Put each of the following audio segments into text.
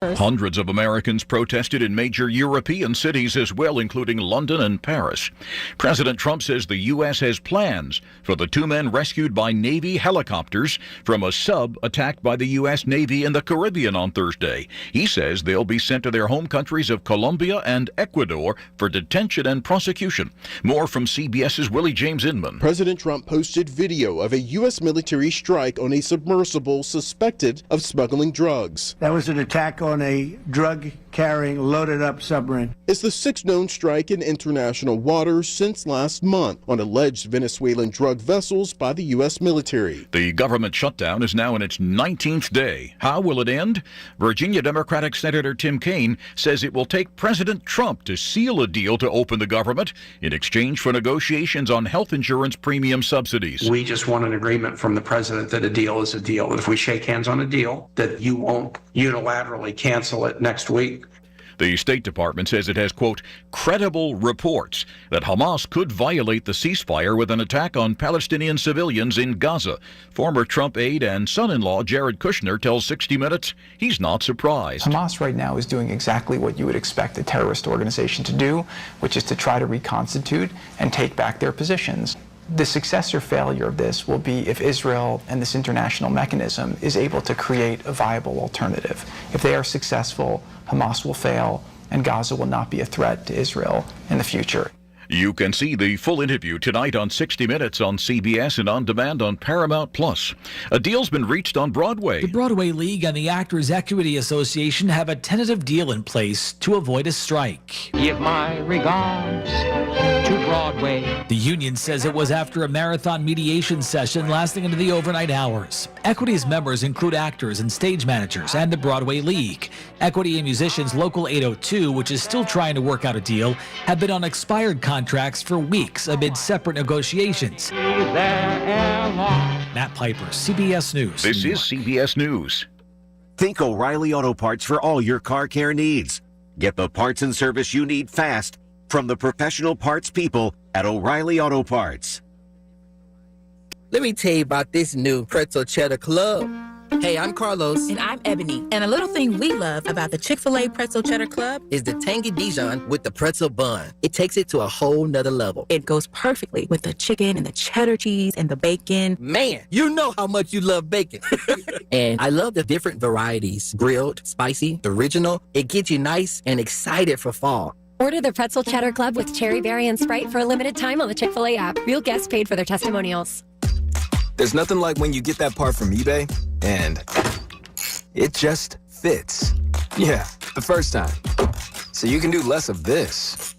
Hundreds of Americans protested in major European cities as well, including London and Paris. President Trump says the U.S. has plans for the two men rescued by Navy helicopters from a sub attacked by the U.S. Navy in the Caribbean on Thursday. He says they'll be sent to their home countries of Colombia and Ecuador for detention and prosecution. More from CBS's Willie James Inman. President Trump posted video of a U.S. military strike on a submersible suspected of smuggling drugs. That was an attack on a drug-carrying, loaded-up submarine. It's the sixth known strike in international waters since last month on alleged Venezuelan drug vessels by the U.S. military. The government shutdown is now in its 19th day. How will it end? Virginia Democratic Senator Tim Kaine says it will take President Trump to seal a deal to open the government in exchange for negotiations on health insurance premium subsidies. We just want an agreement from the president that a deal is a deal. If we shake hands on a deal, that you won't unilaterally cancel it next week. The State Department says it has, quote, credible reports that Hamas could violate the ceasefire with an attack on Palestinian civilians in Gaza. Former Trump aide and son-in-law Jared Kushner tells 60 Minutes he's not surprised. Hamas right now is doing exactly what you would expect a terrorist organization to do, which is to try to reconstitute and take back their positions. The success or failure of this will be if Israel and this international mechanism is able to create a viable alternative. If they are successful, Hamas will fail, and Gaza will not be a threat to Israel in the future. You can see the full interview tonight on 60 Minutes on CBS and on demand on Paramount+. A deal's been reached on Broadway. The Broadway League and the Actors Equity Association have a tentative deal in place to avoid a strike. Give my regards to Broadway. The union says it was after a marathon mediation session lasting into the overnight hours. Equity's members include actors and stage managers and the Broadway League. Equity and Musicians Local 802, which is still trying to work out a deal, have been on expired contracts for weeks amid separate negotiations. Matt Piper, CBS News. This is CBS News. Think O'Reilly Auto Parts for all your car care needs. Get the parts and service you need fast from the professional parts people at O'Reilly Auto Parts. Let me tell you about this new pretzel cheddar club. Hey, I'm Carlos. And I'm Ebony. And a little thing we love about the Chick-fil-A Pretzel Cheddar Club is the tangy Dijon with the pretzel bun. It takes it to a whole nother level. It goes perfectly with the chicken and the cheddar cheese and the bacon. Man, you know how much you love bacon. And I love the different varieties. Grilled, spicy, original. It gets you nice and excited for fall. Order the Pretzel Cheddar Club with Cherry Berry and Sprite for a limited time on the Chick-fil-A app. Real guests paid for their testimonials. There's nothing like when you get that part from eBay and it just fits. Yeah, the first time. So you can do less of this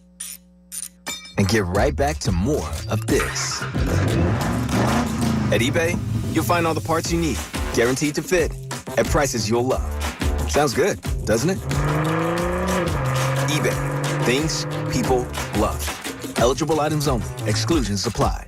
and get right back to more of this. At eBay, you'll find all the parts you need, guaranteed to fit, at prices you'll love. Sounds good, doesn't it? eBay, things people love. Eligible items only, exclusions apply.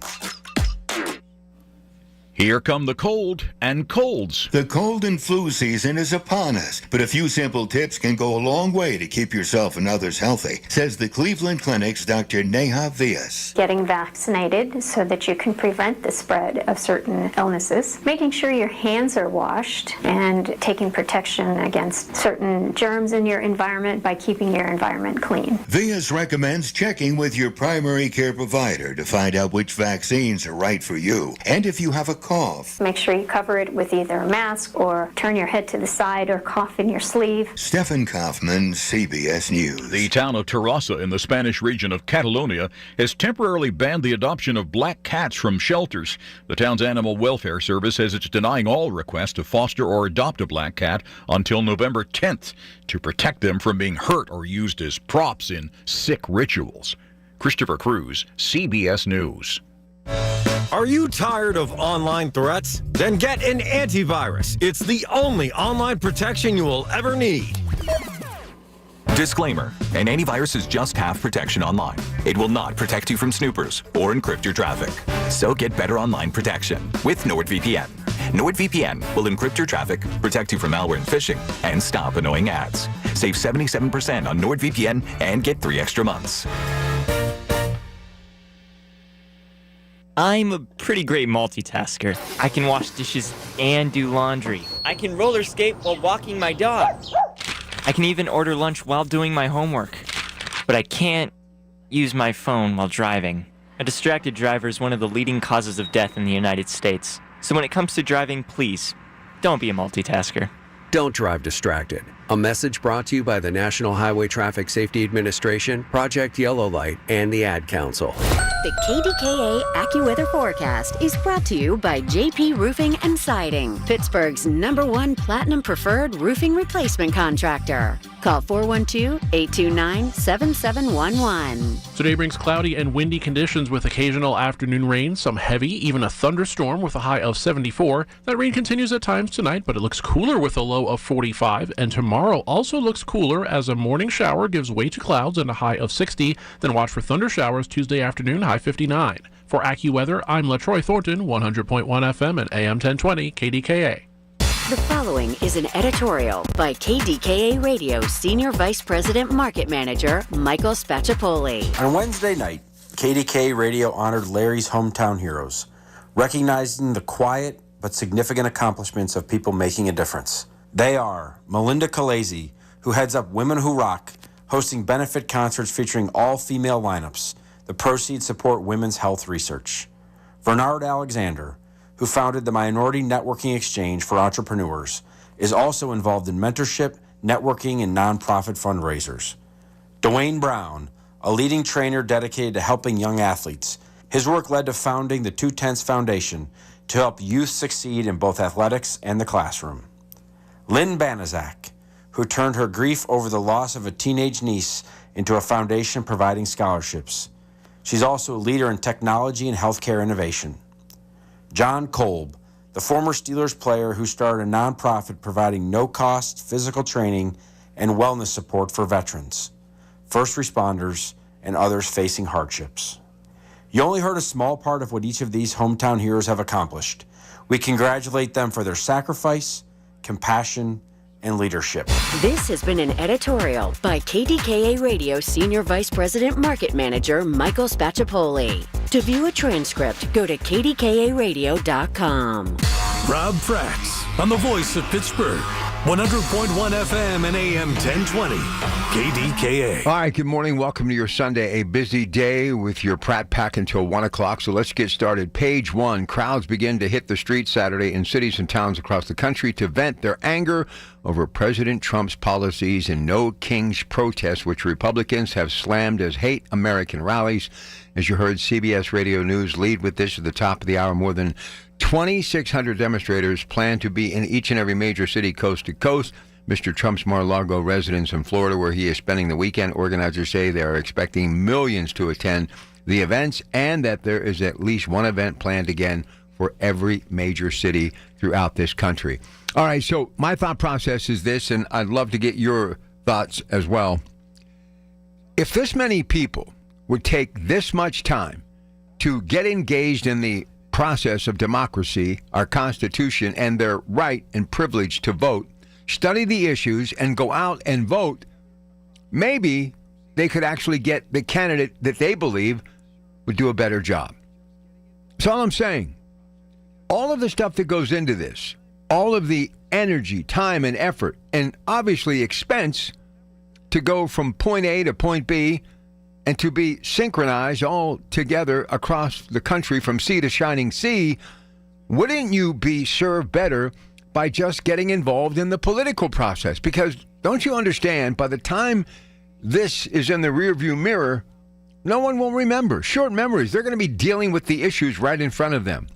Here come the cold and colds. The cold and flu season is upon us, but a few simple tips can go a long way to keep yourself and others healthy, says the Cleveland Clinic's Dr. Neha Vias. Getting vaccinated so that you can prevent the spread of certain illnesses, making sure your hands are washed, and taking protection against certain germs in your environment by keeping your environment clean. Vias recommends checking with your primary care provider to find out which vaccines are right for you, and if you have a cough. Make sure you cover it with either a mask or turn your head to the side or cough in your sleeve. Stephen Kaufman, CBS News. The town of Terrassa in the Spanish region of Catalonia has temporarily banned the adoption of black cats from shelters. The town's animal welfare service says it's denying all requests to foster or adopt a black cat until November 10th to protect them from being hurt or used as props in sick rituals. Christopher Cruz, CBS News. Are you tired of online threats? Then get an antivirus. It's the only online protection you will ever need. Disclaimer, an antivirus is just half protection online. It will not protect you from snoopers or encrypt your traffic. So get better online protection with NordVPN. NordVPN will encrypt your traffic, protect you from malware and phishing, and stop annoying ads. Save 77% on NordVPN and get 3 extra months. I'm a pretty great multitasker. I can wash dishes and do laundry. I can roller skate while walking my dog. I can even order lunch while doing my homework. But I can't use my phone while driving. A distracted driver is one of the leading causes of death in the United States. So when it comes to driving, please, don't be a multitasker. Don't drive distracted. A message brought to you by the National Highway Traffic Safety Administration, Project Yellow Light, and the Ad Council. The KDKA AccuWeather forecast is brought to you by JP Roofing and Siding, Pittsburgh's #1 Platinum Preferred roofing replacement contractor. Call 412-829-7711. Today brings cloudy and windy conditions with occasional afternoon rain, some heavy, even a thunderstorm with a high of 74. That rain continues at times tonight, but it looks cooler with a low of 45. And tomorrow also looks cooler as a morning shower gives way to clouds and a high of 60. Then watch for thunder showers Tuesday afternoon, high 59. For AccuWeather, I'm LaTroy Thornton, 100.1 FM and AM 1020 KDKA. The following is an editorial by KDKA Radio Senior Vice President Market Manager Michael Spacciapoli. On Wednesday night, KDKA Radio honored Larry's hometown heroes, recognizing the quiet but significant accomplishments of people making a difference. They are Melinda Calese, who heads up Women Who Rock, hosting benefit concerts featuring all-female lineups. The proceeds support women's health research. Bernard Alexander, who founded the Minority Networking Exchange for Entrepreneurs, is also involved in mentorship, networking, and nonprofit fundraisers. Dwayne Brown, a leading trainer dedicated to helping young athletes. His work led to founding the 210 Foundation to help youth succeed in both athletics and the classroom. Lynn Banaszak, who turned her grief over the loss of a teenage niece into a foundation providing scholarships. She's also a leader in technology and healthcare innovation. John Kolb, the former Steelers player who started a nonprofit providing no-cost physical training and wellness support for veterans, first responders, and others facing hardships. You only heard a small part of what each of these hometown heroes have accomplished. We congratulate them for their sacrifice, compassion, and leadership. This has been an editorial by KDKA Radio Senior Vice President Market Manager Michael Spacciapoli. To view a transcript, go to kdkaradio.com. Rob Fracks on the voice of Pittsburgh, 100.1 FM and AM 1020, KDKA. All right, good morning. Welcome to your Sunday. A busy day with your Pratt Pack until 1 o'clock. So let's get started. Page one, crowds begin to hit the streets Saturday in cities and towns across the country to vent their anger over President Trump's policies and No Kings protests, which Republicans have slammed as hate American rallies. As you heard CBS Radio News lead with this at the top of the hour, more than 2,600 demonstrators plan to be in each and every major city coast to coast. Mr. Trump's Mar-a-Lago residence in Florida, where he is spending the weekend, organizers say they are expecting millions to attend the events and that there is at least one event planned again for every major city throughout this country. All right, so my thought process is this, and I'd love to get your thoughts as well. If this many people would take this much time to get engaged in the process of democracy, our Constitution, and their right and privilege to vote, study the issues, and go out and vote, maybe they could actually get the candidate that they believe would do a better job. That's all I'm saying. All of the stuff that goes into this, all of the energy, time, and effort, and obviously expense to go from point A to point B and to be synchronized all together across the country from sea to shining sea, wouldn't you be served better by just getting involved in the political process? Because don't you understand, by the time this is in the rearview mirror, no one will remember. Short memories. They're going to be dealing with the issues right in front of them.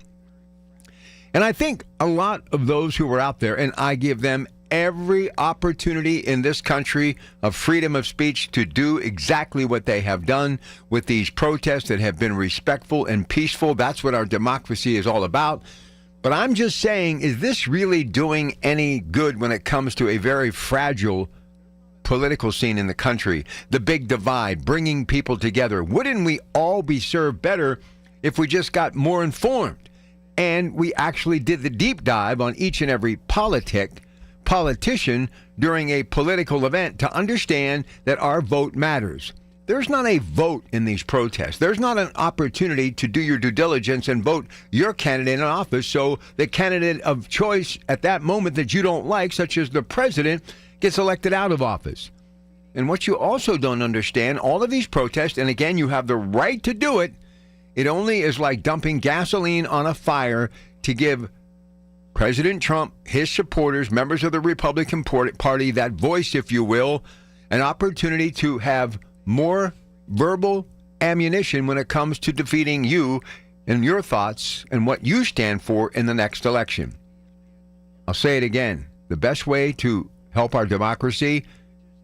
And I think a lot of those who are out there, and I give them every opportunity in this country of freedom of speech to do exactly what they have done with these protests that have been respectful and peaceful. That's what our democracy is all about. But I'm just saying, is this really doing any good when it comes to a very fragile political scene in the country? The big divide, bringing people together. Wouldn't we all be served better if we just got more informed and we actually did the deep dive on each and every politician during a political event to understand that our vote matters? There's not a vote in these protests. There's not an opportunity to do your due diligence and vote your candidate in office so the candidate of choice at that moment that you don't like, such as the president, gets elected out of office. And what you also don't understand, all of these protests, and again, you have the right to do it, it only is like dumping gasoline on a fire to give President Trump, his supporters, members of the Republican Party, that voice, if you will, an opportunity to have more verbal ammunition when it comes to defeating you and your thoughts and what you stand for in the next election. I'll say it again. The best way to help our democracy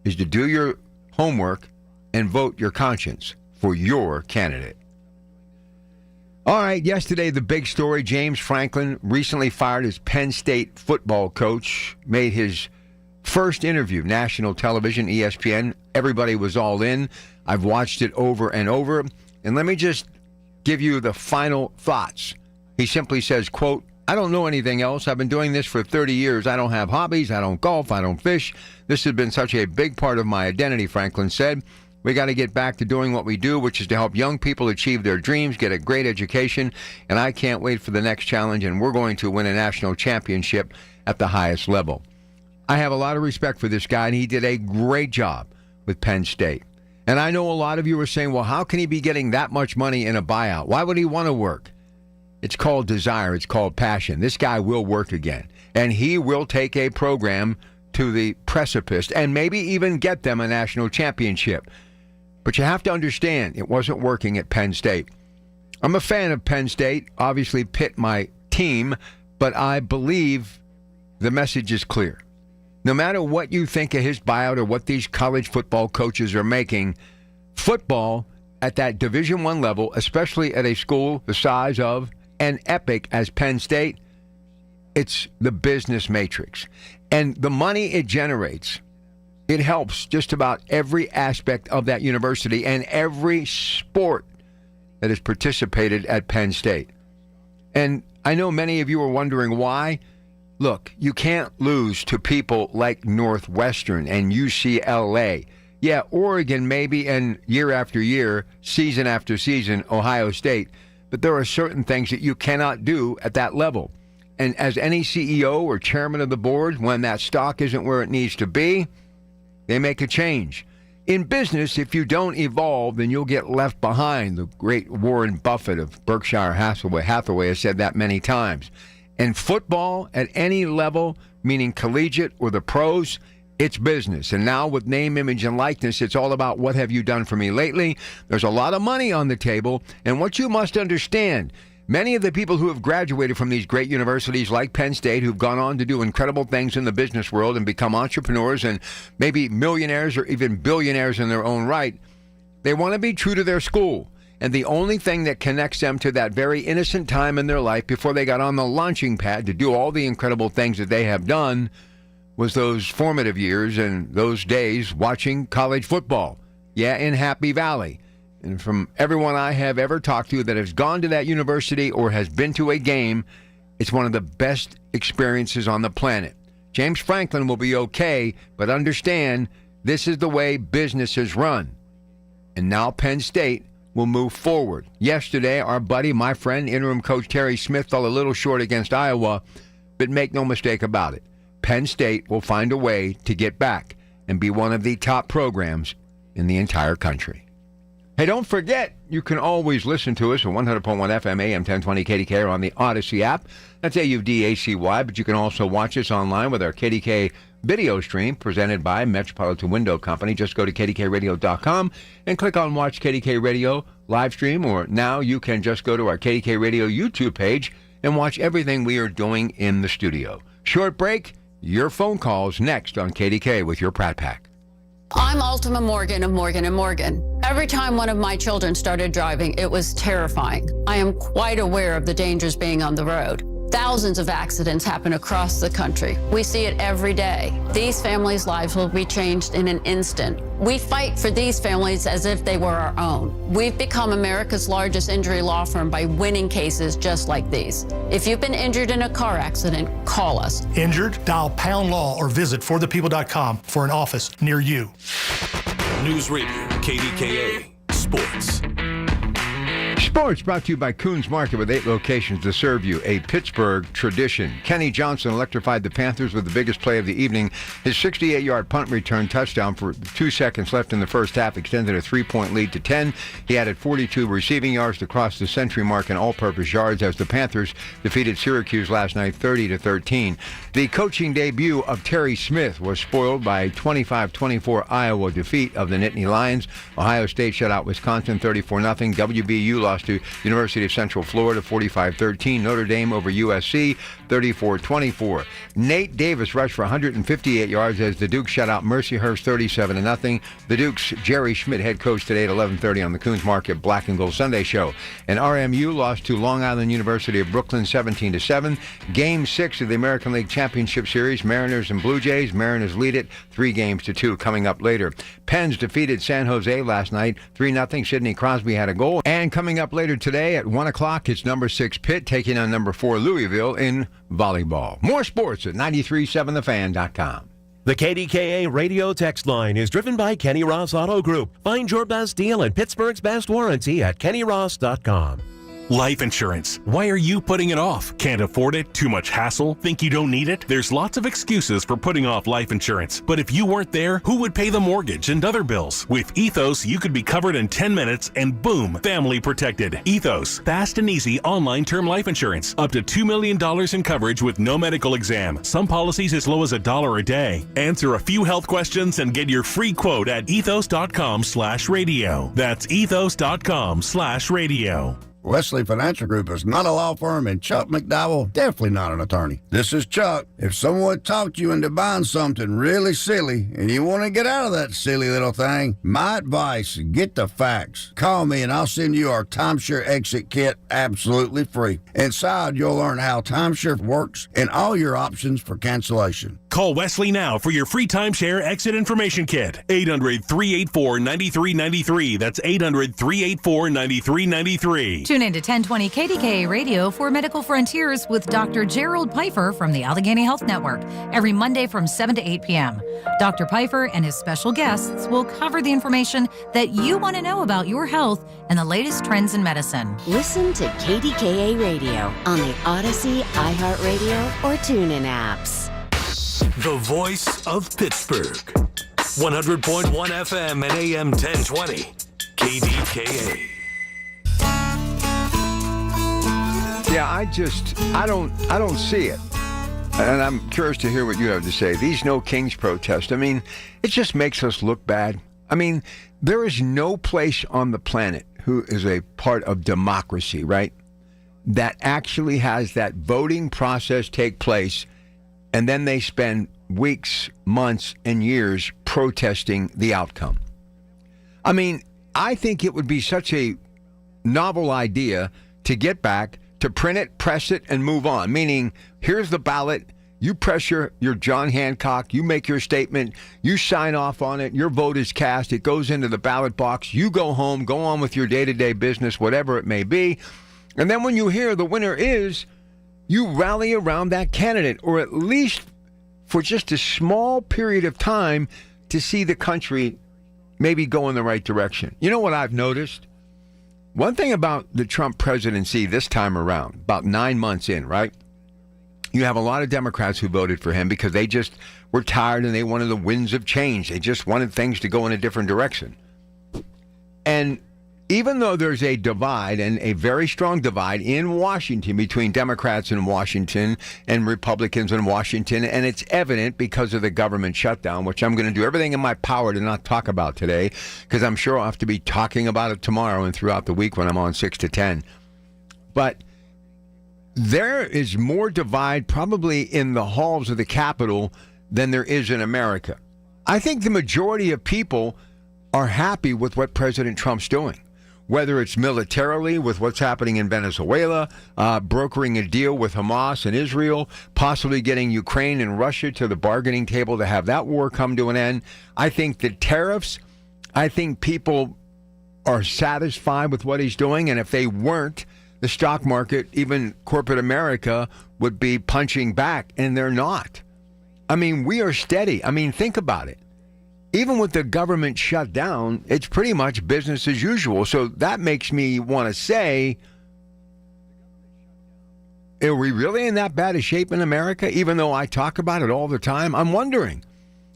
is to do your homework and vote your conscience for your candidate. All right, yesterday the big story, James Franklin recently fired as Penn State football coach, made his first interview, national television, ESPN. Everybody was all in. I've watched it over and over. And let me just give you the final thoughts. He simply says, quote, "I don't know anything else. I've been doing this for 30 years. I don't have hobbies. I don't golf. I don't fish. This has been such a big part of my identity," Franklin said. "We got to get back to doing what we do, which is to help young people achieve their dreams, get a great education, and I can't wait for the next challenge, and we're going to win a national championship at the highest level." I have a lot of respect for this guy, and he did a great job with Penn State. And I know a lot of you are saying, well, how can he be getting that much money in a buyout? Why would he want to work? It's called desire. It's called passion. This guy will work again, and he will take a program to the precipice and maybe even get them a national championship. But you have to understand, it wasn't working at Penn State. I'm a fan of Penn State, obviously Pitt my team, but I believe the message is clear. No matter what you think of his buyout or what these college football coaches are making, football at that Division I level, especially at a school the size of and epic as Penn State, it's the business matrix. And the money it generates, it helps just about every aspect of that university and every sport that is participated at Penn State. And I know many of you are wondering why. Look, you can't lose to people like Northwestern and UCLA. Yeah, Oregon maybe, and year after year, season after season, Ohio State. But there are certain things that you cannot do at that level. And as any CEO or chairman of the board, when that stock isn't where it needs to be, they make a change. In business, if you don't evolve, then you'll get left behind. The great Warren Buffett of Berkshire Hathaway has said that many times. And football at any level, meaning collegiate or the pros, it's business. And now with name, image, and likeness, it's all about what have you done for me lately. There's a lot of money on the table. And what you must understand, many of the people who have graduated from these great universities like Penn State, who've gone on to do incredible things in the business world and become entrepreneurs and maybe millionaires or even billionaires in their own right, they want to be true to their school. And the only thing that connects them to that very innocent time in their life before they got on the launching pad to do all the incredible things that they have done was those formative years and those days watching college football. Yeah, in Happy Valley. And from everyone I have ever talked to that has gone to that university or has been to a game, it's one of the best experiences on the planet. James Franklin will be okay, but understand this is the way business is run. And now Penn State will move forward. Yesterday, our buddy, my friend, interim coach Terry Smith fell a little short against Iowa, but make no mistake about it. Penn State will find a way to get back and be one of the top programs in the entire country. Hey, don't forget, you can always listen to us on 100.1 FM, AM 1020 KDKA on the Odyssey app. That's AUDACY, but you can also watch us online with our KDK video stream presented by Metropolitan Window Company. Just go to kdkradio.com and click on Watch KDK Radio live stream, or now you can just go to our KDK Radio YouTube page and watch everything we are doing in the studio. Short break, your phone calls next on KDK with your Pratt Pack. I'm Ultima Morgan of Morgan & Morgan. Every time one of my children started driving, it was terrifying. I am quite aware of the dangers being on the road. Thousands of accidents happen across the country. We see it every day. These families' lives will be changed in an instant. We fight for these families as if they were our own. We've become America's largest injury law firm by winning cases just like these. If you've been injured in a car accident, call us. Injured? Dial # law or visit forthepeople.com for an office near you. News Radio, KDKA, Sports. Sports brought to you by Coons Market with 8 locations to serve you. A Pittsburgh tradition. Kenny Johnson electrified the Panthers with the biggest play of the evening. His 68-yard punt return touchdown for 2 seconds left in the first half extended a 3-point lead to 10. He added 42 receiving yards to cross the century mark in all-purpose yards as the Panthers defeated Syracuse last night 30-13. The coaching debut of Terry Smith was spoiled by a 25-24 Iowa defeat of the Nittany Lions. Ohio State shut out Wisconsin 34-0. WVU lost to University of Central Florida 45-13. Notre Dame over USC 34-24. Nate Davis rushed for 158 yards as the Dukes shut out Mercyhurst 37-0. The Dukes' Jerry Schmidt, head coach, today at 11:30 on the Coons Market Black and Gold Sunday Show. And RMU lost to Long Island University of Brooklyn 17-7. Game 6 of the American League Championship Series, Mariners and Blue Jays. Mariners lead it 3-2 coming up later. Pens defeated San Jose last night 3-0. Sidney Crosby had a goal. And coming up later today at 1 o'clock, it's number 6 Pitt taking on number 4 Louisville in volleyball. More sports at 937thefan.com. The KDKA radio text line is driven by Kenny Ross Auto Group. Find your best deal and Pittsburgh's best warranty at kennyross.com. Life insurance. Why are you putting it off? Can't afford it? Too much hassle? Think you don't need it? There's lots of excuses for putting off life insurance. But if you weren't there, who would pay the mortgage and other bills? With Ethos, you could be covered in 10 minutes and boom, family protected. Ethos, fast and easy online term life insurance. Up to $2 million in coverage with no medical exam. Some policies as low as $1 a day. Answer a few health questions and get your free quote at ethos.com/radio. That's ethos.com/radio. Wesley Financial Group is not a law firm, and Chuck McDowell, definitely not an attorney. This is Chuck. If someone talked you into buying something really silly and you want to get out of that silly little thing, my advice, get the facts. Call me and I'll send you our timeshare exit kit absolutely free. Inside, you'll learn how timeshare works and all your options for cancellation. Call Wesley now for your free timeshare exit information kit. 800-384-9393. That's 800-384-9393. Tune in to 1020 KDKA Radio for Medical Frontiers with Dr. Gerald Pfeiffer from the Allegheny Health Network every Monday from 7 to 8 p.m. Dr. Pfeiffer and his special guests will cover the information that you want to know about your health and the latest trends in medicine. Listen to KDKA Radio on the Odyssey, iHeartRadio, or TuneIn apps. The voice of Pittsburgh. 100.1 FM and AM 1020. KDKA. Yeah, I don't see it. And I'm curious to hear what you have to say. These No Kings protests, I mean, it just makes us look bad. I mean, there is no place on the planet who is a part of democracy, right, that actually has that voting process take place, and then they spend weeks, months, and years protesting the outcome. I mean, I think it would be such a novel idea to get back to print it, press it, and move on. Meaning, here's the ballot. You press your John Hancock. You make your statement. You sign off on it. Your vote is cast. It goes into the ballot box. You go home. Go on with your day-to-day business, whatever it may be. And then when you hear the winner is, you rally around that candidate, or at least for just a small period of time to see the country maybe go in the right direction. You know what I've noticed? One thing about the Trump presidency this time around, about 9 months in, right? You have a lot of Democrats who voted for him because they just were tired and they wanted the winds of change. They just wanted things to go in a different direction. And even though there's a divide, and a very strong divide in Washington between Democrats in Washington and Republicans in Washington, and it's evident because of the government shutdown, which I'm going to do everything in my power to not talk about today, because I'm sure I'll have to be talking about it tomorrow and throughout the week when I'm on 6 to 10. But there is more divide probably in the halls of the Capitol than there is in America. I think the majority of people are happy with what President Trump's doing. Whether it's militarily with what's happening in Venezuela, brokering a deal with Hamas and Israel, possibly getting Ukraine and Russia to the bargaining table to have that war come to an end. I think the tariffs, I think people are satisfied with what he's doing. And if they weren't, the stock market, even corporate America, would be punching back. And they're not. I mean, we are steady. I mean, think about it. even with the government shut down, it's pretty much business as usual. So that makes me want to say, are we really in that bad a shape in America, even though I talk about it all the time? I'm wondering.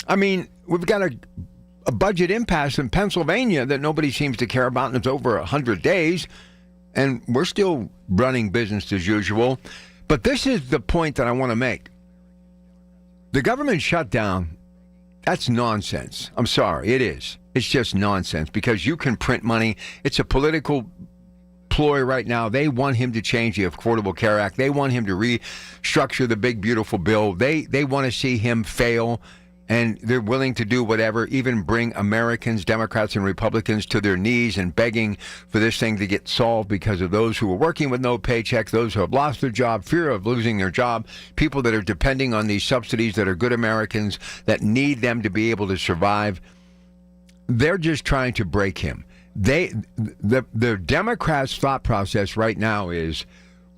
I mean, we've got a budget impasse in Pennsylvania that nobody seems to care about, and it's over 100 days, and we're still running business as usual. But this is the point that I want to make. The government shutdown, that's nonsense. I'm sorry, it is. It's just nonsense because you can print money. It's a political ploy right now. They want him to change the Affordable Care Act. They want him to restructure the big, beautiful bill. They want to see him fail, and they're willing to do whatever, even bring Americans, Democrats and Republicans, to their knees and begging for this thing to get solved because of those who are working with no paycheck, those who have lost their job, fear of losing their job, people that are depending on these subsidies that are good Americans that need them to be able to survive. They're just trying to break him. The Democrats' thought process right now is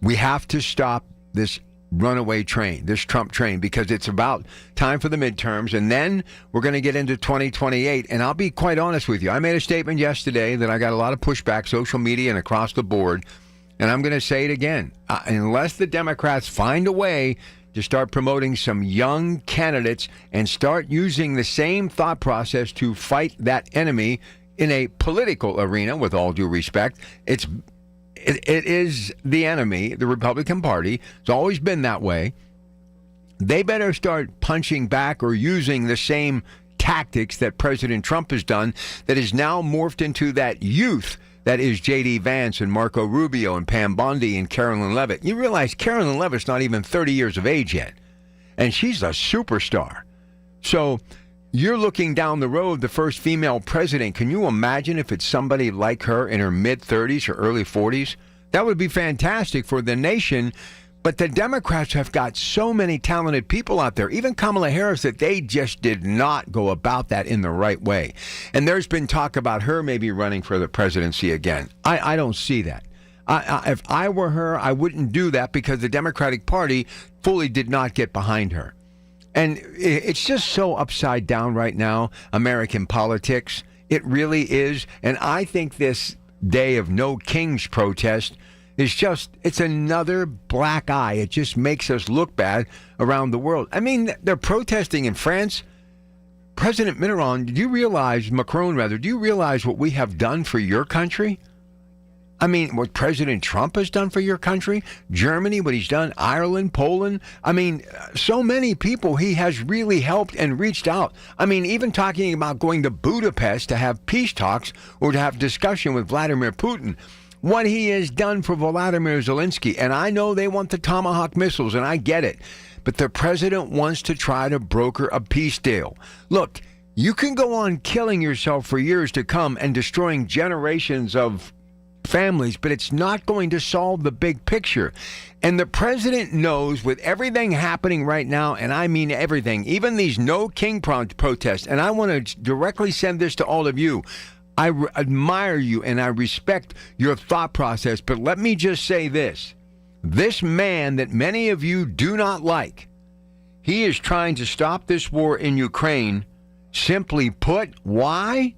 we have to stop this runaway train, this Trump train, because it's about time for the midterms, and then we're going to get into 2028. And I'll be quite honest with you. I made a statement yesterday that I got a lot of pushback, social media and across the board, and I'm going to say it again. Unless the Democrats find a way to start promoting some young candidates and start using the same thought process to fight that enemy in a political arena, with all due respect, it is the enemy, the Republican Party. It's always been that way. They better start punching back or using the same tactics that President Trump has done, that is now morphed into that youth that is J.D. Vance and Marco Rubio and Pam Bondi and Carolyn Levitt. You realize Carolyn Levitt's not even 30 years of age yet, and she's a superstar. So you're looking down the road, the first female president. Can you imagine if it's somebody like her in her mid-30s or early 40s? That would be fantastic for the nation. But the Democrats have got so many talented people out there, even Kamala Harris, that they just did not go about that in the right way. And there's been talk about her maybe running for the presidency again. I don't see that. If I were her, I wouldn't do that because the Democratic Party fully did not get behind her. And it's just so upside down right now, American politics. It really is. And I think this day of No Kings protest is it's another black eye. It just makes us look bad around the world. I mean, they're protesting in France. President Macron, do you realize what we have done for your country? I mean, what President Trump has done for your country, Germany, what he's done, Ireland, Poland. I mean, so many people he has really helped and reached out. I mean, even talking about going to Budapest to have peace talks or to have discussion with Vladimir Putin. What he has done for Volodymyr Zelensky. And I know they want the Tomahawk missiles, and I get it. But the president wants to try to broker a peace deal. Look, you can go on killing yourself for years to come and destroying generations of families, but it's not going to solve the big picture. And the president knows, with everything happening right now, and I mean everything, even these No King protests, and I want to directly send this to all of you. I admire you and I respect your thought process, but let me just say this. This man that many of you do not like, he is trying to stop this war in Ukraine. Simply put, why?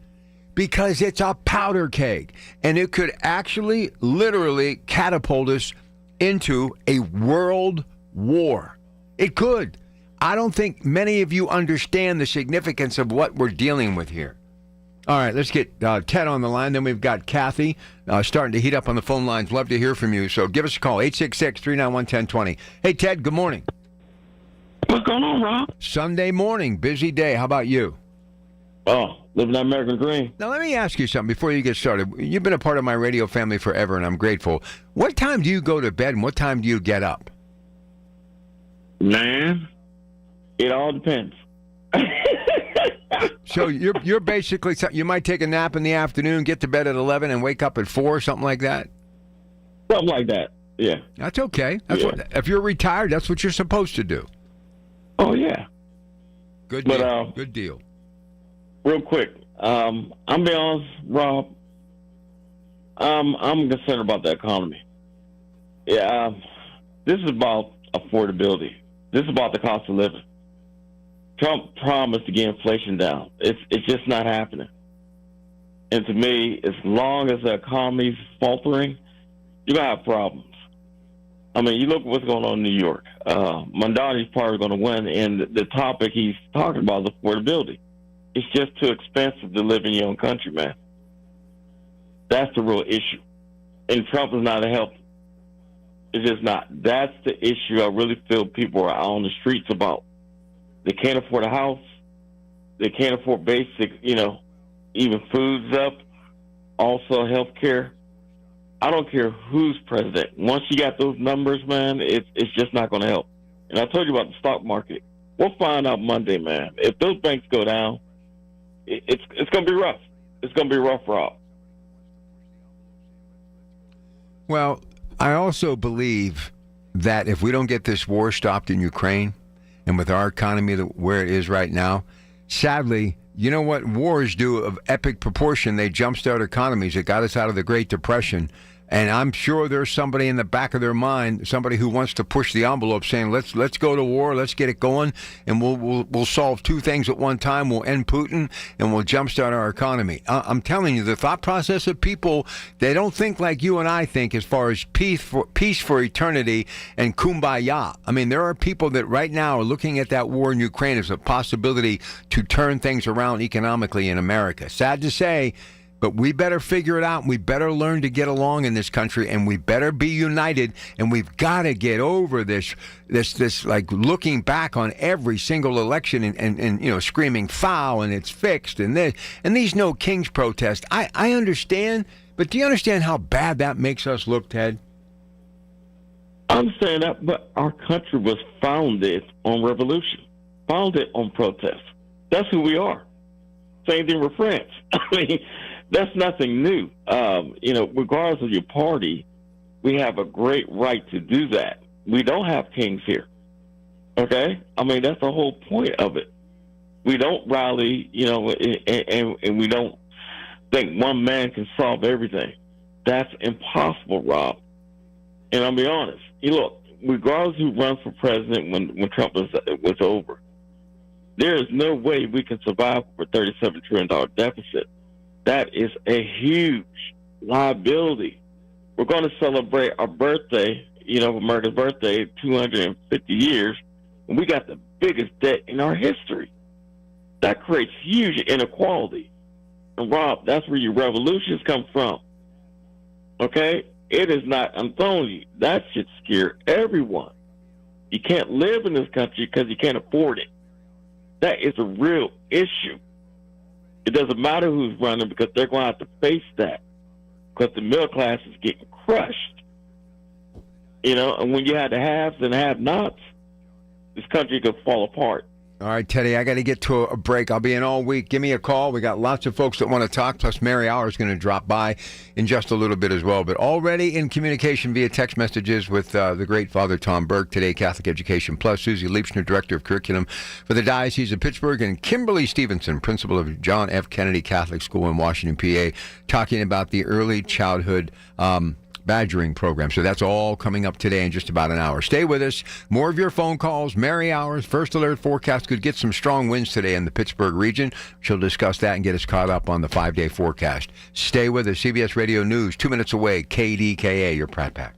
Because it's a powder keg, and it could actually literally catapult us into a world war. It could. I don't think many of you understand the significance of what we're dealing with here. All right, let's get Ted on the line. Then we've got Kathy starting to heat up on the phone lines. Love to hear from you. So give us a call, 866-391-1020. Hey, Ted, good morning. What's going on, Rob? Sunday morning, busy day. How about you? Oh, living that American dream. Now, let me ask you something before you get started. You've been a part of my radio family forever, and I'm grateful. What time do you go to bed, and what time do you get up? Man, it all depends. So you're basically, you might take a nap in the afternoon, get to bed at 11, and wake up at 4, something like that? Something like that, yeah. That's okay. If you're retired, that's what you're supposed to do. Oh, yeah. Good deal. Good deal. Real quick, I'm being honest, Rob. I'm concerned about the economy. Yeah, this is about affordability. This is about the cost of living. Trump promised to get inflation down. It's just not happening. And to me, as long as the economy's faltering, you're going to have problems. I mean, you look at what's going on in New York. Mondani's probably going to win, and the topic he's talking about is affordability. It's just too expensive to live in your own country, man. That's the real issue. And Trump is not a help. It's just not. That's the issue I really feel people are out on the streets about. They can't afford a house. They can't afford basic, even food's up. Also health care. I don't care who's president. Once you got those numbers, man, it's just not going to help. And I told you about the stock market. We'll find out Monday, man. If those banks go down, it's going to be rough. It's going to be rough, Rob. Well, I also believe that if we don't get this war stopped in Ukraine, and with our economy where it is right now, sadly, you know what wars do of epic proportion? They jumpstart economies. It got us out of the Great Depression. And I'm sure there's somebody in the back of their mind, somebody who wants to push the envelope, saying, let's go to war, let's get it going, and we'll solve two things at one time. We'll end Putin, and we'll jumpstart our economy. I'm telling you, the thought process of people, they don't think like you and I think as far as peace for eternity and kumbaya. I mean, there are people that right now are looking at that war in Ukraine as a possibility to turn things around economically in America. Sad to say, but we better figure it out, and we better learn to get along in this country, and we better be united, and we've got to get over this like looking back on every single election and screaming foul and it's fixed and this and these No Kings protests. I understand, but do you understand how bad that makes us look, Ted? I'm saying that, but our country was founded on revolution, founded on protest. That's who we are. Same thing with France. I mean, that's nothing new. Regardless of your party, we have a great right to do that. We don't have kings here. Okay? I mean, that's the whole point of it. We don't rally, and we don't think one man can solve everything. That's impossible, Rob. And I'll be honest. Look, regardless who runs for president when Trump was over, there is no way we can survive for a $37 trillion deficit. That is a huge liability. We're going to celebrate our birthday, America's birthday, 250 years, and we got the biggest debt in our history. That creates huge inequality. And Rob, that's where your revolutions come from. Okay? It is not, I'm telling you, that should scare everyone. You can't live in this country because you can't afford it. That is a real issue. It doesn't matter who's running because they're going to have to face that because the middle class is getting crushed. And when you have the haves and have-nots, this country could fall apart. All right, Teddy, I got to get to a break. I'll be in all week. Give me a call. We got lots of folks that want to talk, plus Mary Hour is going to drop by in just a little bit as well. But already in communication via text messages with the great Father Tom Burke, today Catholic Education Plus, Susie Liebschner, Director of Curriculum for the Diocese of Pittsburgh, and Kimberly Stevenson, Principal of John F. Kennedy Catholic School in Washington, PA, talking about the early childhood badgering program. So that's all coming up today in just about an hour. Stay with us. More of your phone calls. Mary Hours, First Alert Forecast could get some strong winds today in the Pittsburgh region. She'll discuss that and get us caught up on the 5-day forecast. Stay with us. CBS Radio News, 2 minutes away. KDKA, your Pratt Pack.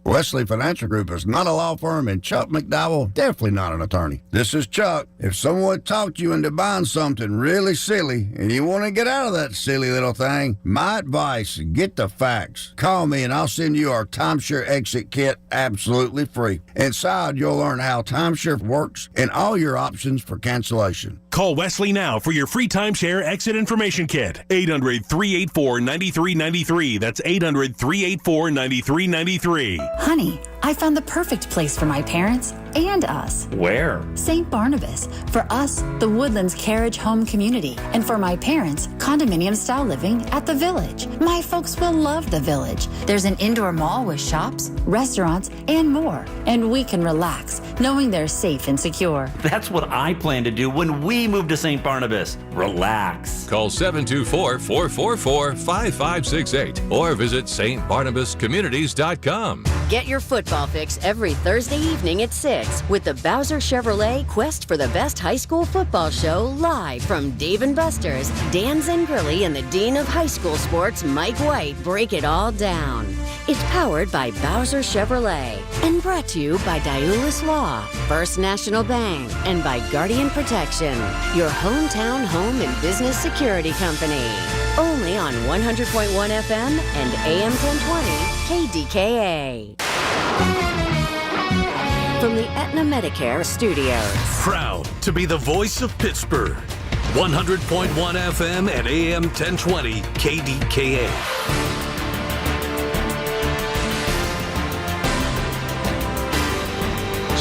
Wesley Financial Group is not a law firm, and Chuck McDowell definitely not an attorney. This is Chuck. If someone talked you into buying something really silly and you want to get out of that silly little thing, my advice, get the facts. Call me and I'll send you our timeshare exit kit absolutely free. Inside, you'll learn how timeshare works and all your options for cancellation. Call Wesley now for your free timeshare exit information kit. 800-384-9393. That's 800-384-9393. Honey, I found the perfect place for my parents and us. Where? St. Barnabas. For us, the Woodlands Carriage Home Community. And for my parents, condominium-style living at the Village. My folks will love the Village. There's an indoor mall with shops, restaurants, and more. And we can relax, knowing they're safe and secure. That's what I plan to do when we move to St. Barnabas. Relax. Call 724-444-5568 or visit stbarnabascommunities.com. Get your football football fix every Thursday evening at 6 with the Bowser Chevrolet Quest for the Best High School Football Show live from Dave & Buster's. Dan Zangrilli and the Dean of High School Sports, Mike White, break it all down. It's powered by Bowser Chevrolet and brought to you by Diulis Law, First National Bank, and by Guardian Protection, your hometown home and business security company. Only on 100.1 FM and AM 1020 KDKA. From the Aetna Medicare Studios. Proud to be the voice of Pittsburgh. 100.1 FM and AM 1020 KDKA.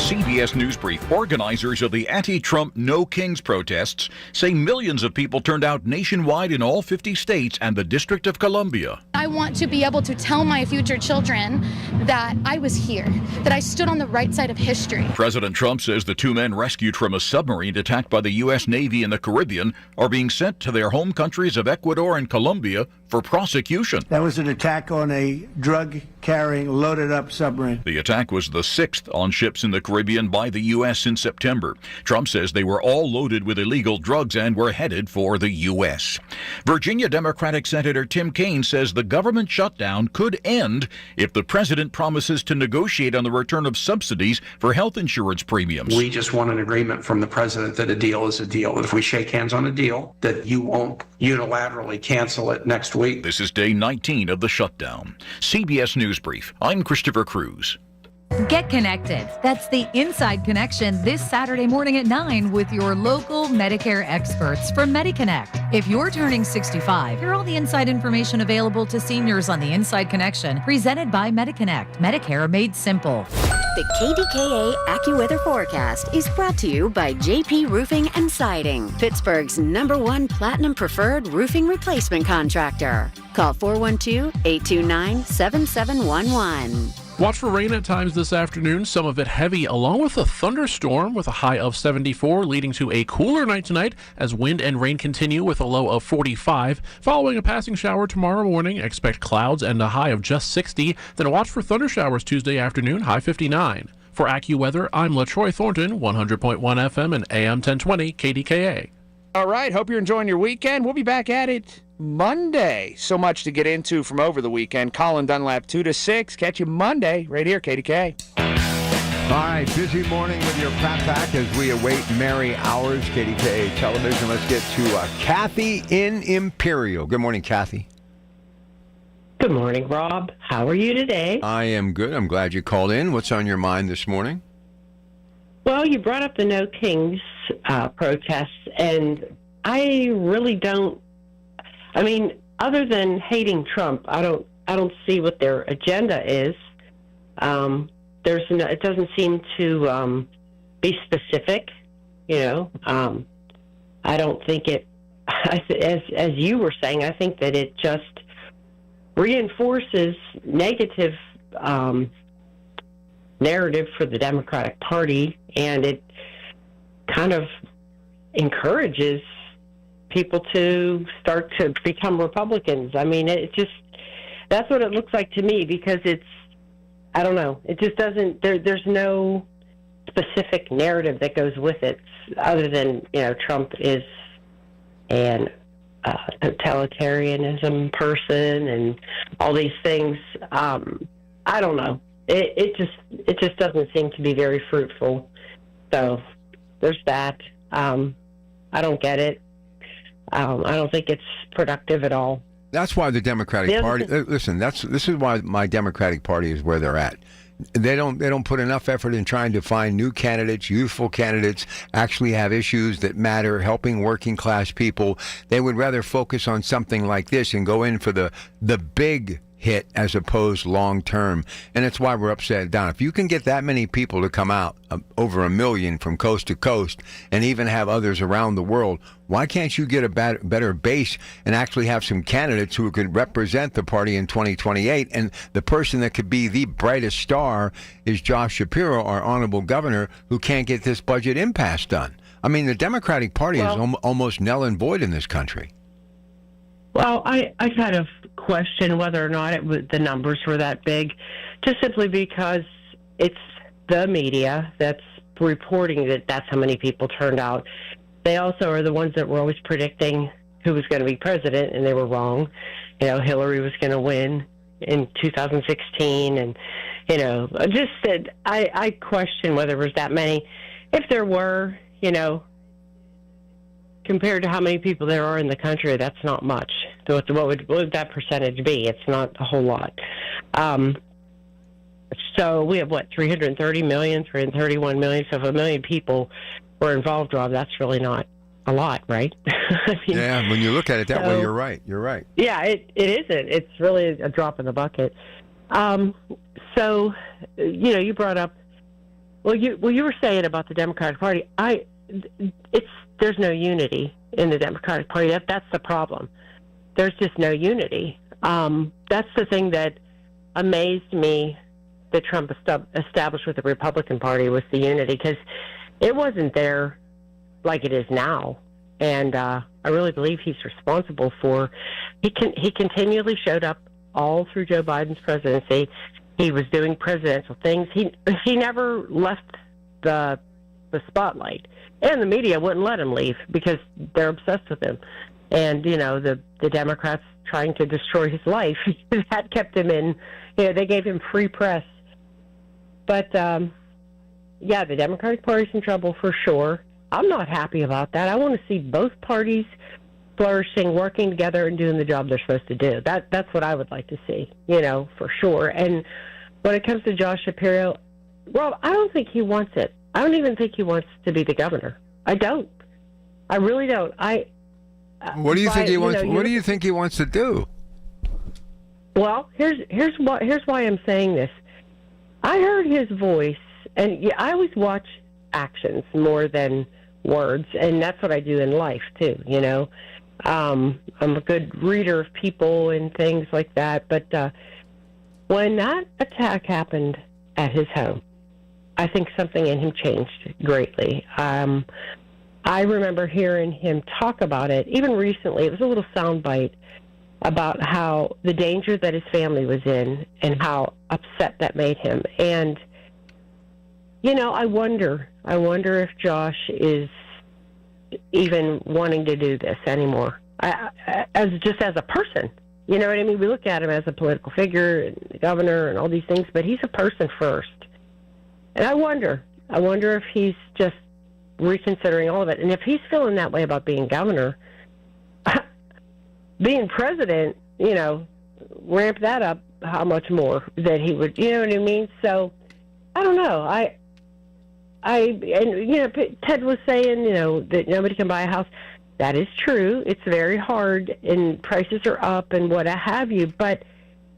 CBS News Brief. Organizers of the anti-Trump No Kings protests say millions of people turned out nationwide in all 50 states and the District of Columbia. I want to be able to tell my future children that I was here, that I stood on the right side of history. President Trump says the two men rescued from a submarine attacked by the U.S. Navy in the Caribbean are being sent to their home countries of Ecuador and Colombia for prosecution. That was an attack on a drug-carrying, loaded-up submarine. The attack was the sixth on ships in the Caribbean by the U.S. since September. Trump says they were all loaded with illegal drugs and were headed for the U.S. Virginia Democratic Senator Tim Kaine says the government shutdown could end if the president promises to negotiate on the return of subsidies for health insurance premiums. We just want an agreement from the president that a deal is a deal. If we shake hands on a deal, that you won't unilaterally cancel it next week. This is day 19 of the shutdown. CBS News Brief. I'm Christopher Cruz. Get connected. That's the Inside Connection this Saturday morning at 9 with your local Medicare experts from MediConnect. If you're turning 65, hear all the inside information available to seniors on the Inside Connection, presented by MediConnect. Medicare made simple. The KDKA AccuWeather forecast is brought to you by JP Roofing and Siding, Pittsburgh's #1 Platinum Preferred Roofing Replacement Contractor. Call 412-829-7711. Watch for rain at times this afternoon, some of it heavy, along with a thunderstorm with a high of 74, leading to a cooler night tonight as wind and rain continue with a low of 45. Following a passing shower tomorrow morning, expect clouds and a high of just 60. Then watch for thunder showers Tuesday afternoon, high 59. For AccuWeather, I'm LaTroy Thornton, 100.1 FM and AM 1020 KDKA. All right, hope you're enjoying your weekend. We'll be back at it Monday. So much to get into from over the weekend. Colin Dunlap, 2 to 6. Catch you Monday right here, KDK. All right, busy morning with your Pratt Pack as we await merry hours, KDKA television. Let's get to Kathy in Imperial. Good morning, Kathy. Good morning, Rob. How are you today? I am good. I'm glad you called in. What's on your mind this morning? Well, you brought up the No Kings protests, and I really don't. I mean, other than hating Trump, I don't see what their agenda is. It doesn't seem to be specific. I don't think it. As you were saying, I think that it just reinforces negative narrative for the Democratic Party, and it kind of encourages people to start to become Republicans. I mean, that's what it looks like to me, because I don't know, it just doesn't, there's no specific narrative that goes with it other than, Trump is an totalitarianism person and all these things. I don't know. It just doesn't seem to be very fruitful. So there's that. I don't get it. I don't think it's productive at all. That's why the Democratic Party. Listen, this is why my Democratic Party is where they're at. They don't put enough effort in trying to find new candidates, youthful candidates, actually have issues that matter, helping working class people. They would rather focus on something like this and go in for the big hit as opposed long term. And it's why we're upside down. If you can get that many people to come out, over 1 million from coast to coast, and even have others around the world, why can't you get a better base and actually have some candidates who could represent the party in 2028? And the person that could be the brightest star is Josh Shapiro, our honorable governor, who can't get this budget impasse done. I mean, the Democratic Party is almost null and void in this country. Well, I kind of question whether or not the numbers were that big, just simply because it's the media that's reporting that that's how many people turned out. They also are the ones that were always predicting who was going to be president, and they were wrong. Hillary was going to win in 2016, and just said I question whether there was that many. If there were, compared to how many people there are in the country, that's not much. So what would that percentage be? It's not a whole lot. So we have, 330 million, 331 million. So if 1 million people were involved, Rob, that's really not a lot, right? Yeah, when you look at it that way, you're right. You're right. Yeah, it isn't. It's really a drop in the bucket. So, you brought up, you were saying about the Democratic Party. There's no unity in the Democratic Party. That's the problem. There's just no unity. That's the thing that amazed me that Trump established with the Republican Party, was the unity, because it wasn't there like it is now. And I really believe he's responsible for. He continually showed up all through Joe Biden's presidency. He was doing presidential things. He never left the spotlight, and the media wouldn't let him leave because they're obsessed with him. And the Democrats trying to destroy his life, that kept him in. They gave him free press. But the Democratic Party's in trouble for sure. I'm not happy about that. I want to see both parties flourishing, working together, and doing the job they're supposed to do. That's what I would like to see, for sure. And when it comes to Josh Shapiro, Rob, I don't think he wants it. I don't even think he wants to be the governor. I don't. I really don't. What do you think he wants? What do you think he wants to do? Well, here's why I'm saying this. I heard his voice, and I always watch actions more than words, and that's what I do in life too. I'm a good reader of people and things like that. But when that attack happened at his home, I think something in him changed greatly. I remember hearing him talk about it, even recently. It was a little soundbite about how the danger that his family was in and how upset that made him. And, I wonder if Josh is even wanting to do this anymore, as a person. You know what I mean? We look at him as a political figure and the governor and all these things, but he's a person first. And I wonder if he's just reconsidering all of it. And if he's feeling that way about being governor, being president, ramp that up how much more that he would, you know what I mean? So, I don't know. Ted was saying, that nobody can buy a house. That is true. It's very hard, and prices are up and what have you. But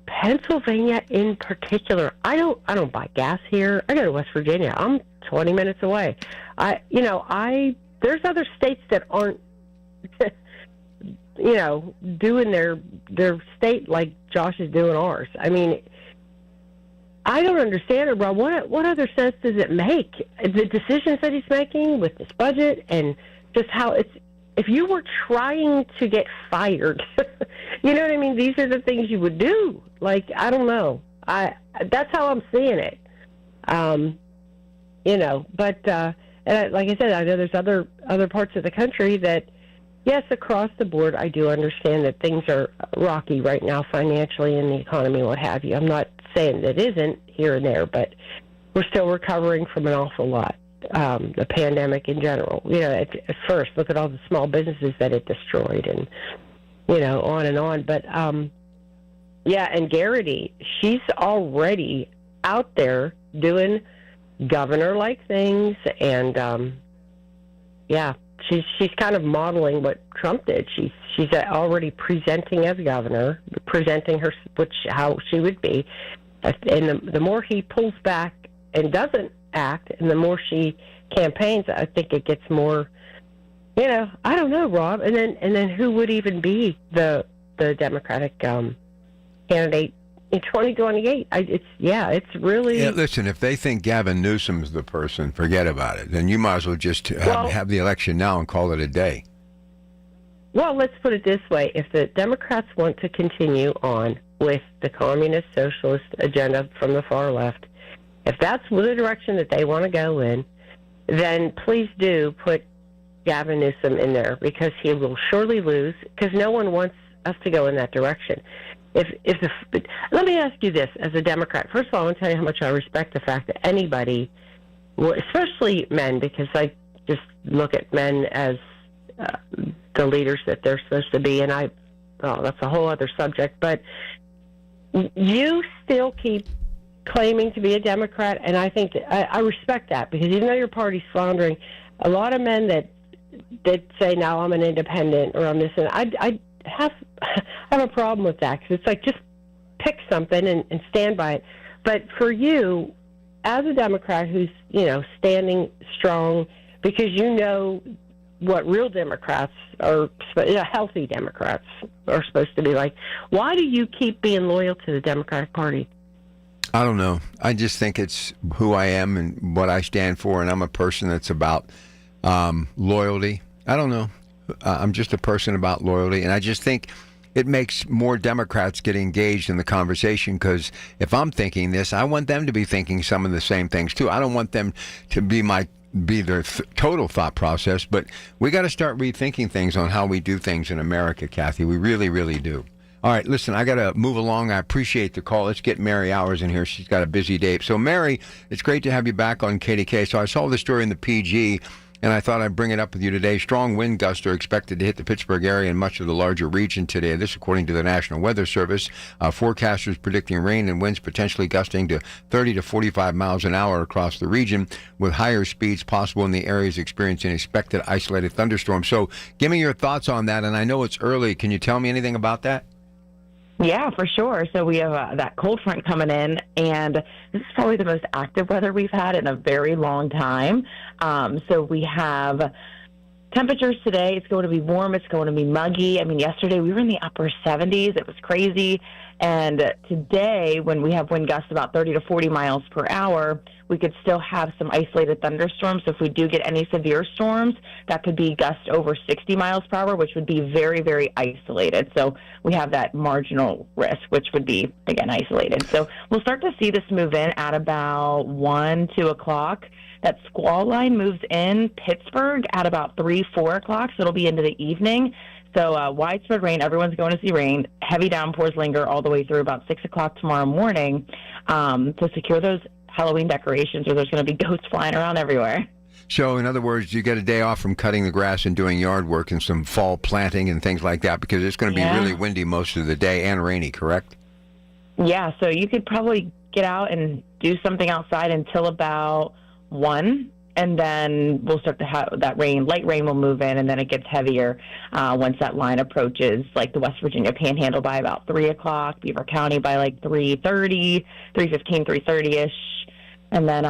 Pennsylvania in particular, I don't buy gas here. I go to West Virginia. I'm 20 minutes away. There's other states that aren't, doing their state like Josh is doing ours. I mean, I don't understand it, Rob. What other sense does it make? The decisions that he's making with this budget, and just how if you were trying to get fired, you know what I mean? These are the things you would do. Like, I don't know. That's how I'm seeing it. But and like I said, I know there's other parts of the country that, yes, across the board, I do understand that things are rocky right now financially in the economy, what have you. I'm not saying that it isn't here and there, but we're still recovering from an awful lot. The pandemic in general. At first, look at all the small businesses that it destroyed, and on and on. But and Garrity, she's already out there doing governor-like things, and she's kind of modeling what Trump did. She's already presenting as governor, presenting how she would be, and the more he pulls back and doesn't act, and the more she campaigns, I think it gets more. I don't know, Rob. And then who would even be the Democratic candidate in 2028? It's really. Yeah, listen, if they think Gavin Newsom's the person, forget about it. Then you might as well just have the election now and call it a day. Well, let's put it this way: if the Democrats want to continue on with the communist socialist agenda from the far left, if that's the direction that they want to go in, then please do put Gavin Newsom in there, because he will surely lose, because no one wants us to go in that direction. Let me ask you this, as a Democrat. First of all, I want to tell you how much I respect the fact that anybody, especially men, because I just look at men as the leaders that they're supposed to be, and that's a whole other subject, but you still keep claiming to be a Democrat, and I think I respect that, because even though your party's floundering, a lot of men that say, now I'm an independent or I'm this, and I have a problem with that, because it's like, just pick something and stand by it. But for you, as a Democrat who's, standing strong, because you know what real Democrats or healthy Democrats are supposed to be like, why do you keep being loyal to the Democratic Party? I don't know. I just think it's who I am and what I stand for, and I'm a person that's about loyalty. I don't know. I'm just a person about loyalty, and I just think it makes more Democrats get engaged in the conversation, because if I'm thinking this, I want them to be thinking some of the same things too. I don't want them to be their total thought process, but we got to start rethinking things on how we do things in America, Kathy. We really, really do. All right, listen, I got to move along. I appreciate the call. Let's get Mary Hours in here. She's got a busy day. So, Mary, it's great to have you back on KDK. So I saw the story in the PG, and I thought I'd bring it up with you today. Strong wind gusts are expected to hit the Pittsburgh area and much of the larger region today. This, according to the National Weather Service. Forecasters predicting rain and winds potentially gusting to 30 to 45 miles an hour across the region, with higher speeds possible in the areas experiencing expected isolated thunderstorms. So give me your thoughts on that. And I know it's early. Can you tell me anything about that? Yeah, for sure. So we have that cold front coming in, and this is probably the most active weather we've had in a very long time. So we have temperatures today. It's going to be warm. It's going to be muggy. I mean, yesterday we were in the upper 70s. It was crazy. And today, when we have wind gusts about 30 to 40 miles per hour, we could still have some isolated thunderstorms. So if we do get any severe storms, that could be gusts over 60 miles per hour, which would be very, very isolated. So we have that marginal risk, which would be, again, isolated. So we'll start to see this move in at about 1, 2 o'clock. That squall line moves in Pittsburgh at about 3, 4 o'clock, so it'll be into the evening. So widespread rain, everyone's going to see rain. Heavy downpours linger all the way through about 6 o'clock tomorrow morning to secure those Halloween decorations, or there's going to be ghosts flying around everywhere. So, in other words, you get a day off from cutting the grass and doing yard work and some fall planting and things like that, because it's going to be really windy most of the day and rainy, correct? Yeah, so you could probably get out and do something outside until about 1, and then we'll start to have that rain. Light rain will move in, and then it gets heavier once that line approaches, like the West Virginia Panhandle by about 3 o'clock, Beaver County by like 3:30, 3:15, 3:30-ish. And then,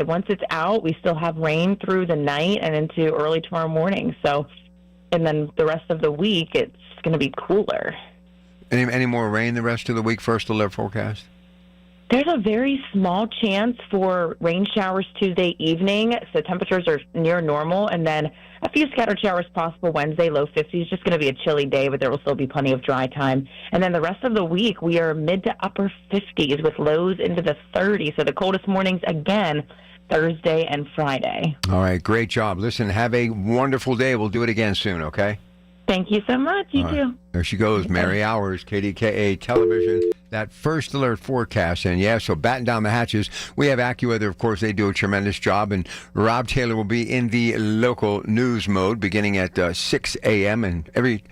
once it's out, we still have rain through the night and into early tomorrow morning. So, and then the rest of the week, it's going to be cooler. Any more rain the rest of the week, first alert forecast? There's a very small chance for rain showers Tuesday evening, so temperatures are near normal, and then a few scattered showers possible Wednesday, low 50s. Just going to be a chilly day, but there will still be plenty of dry time. And then the rest of the week, we are mid to upper 50s with lows into the 30s, so the coldest mornings, again, Thursday and Friday. All right, great job. Listen, have a wonderful day. We'll do it again soon, okay? Thank you so much. You too. There she goes, Mary Hours, KDKA Television. That first alert forecast. And so batten down the hatches. We have AccuWeather, of course. They do a tremendous job. And Rob Taylor will be in the local news mode beginning at 6 a.m. and every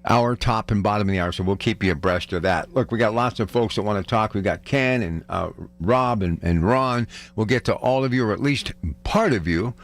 hour, top and bottom of the hour. So we'll keep you abreast of that. Look, we got lots of folks that want to talk. We got Ken and Rob and Ron. We'll get to all of you, or at least part of you,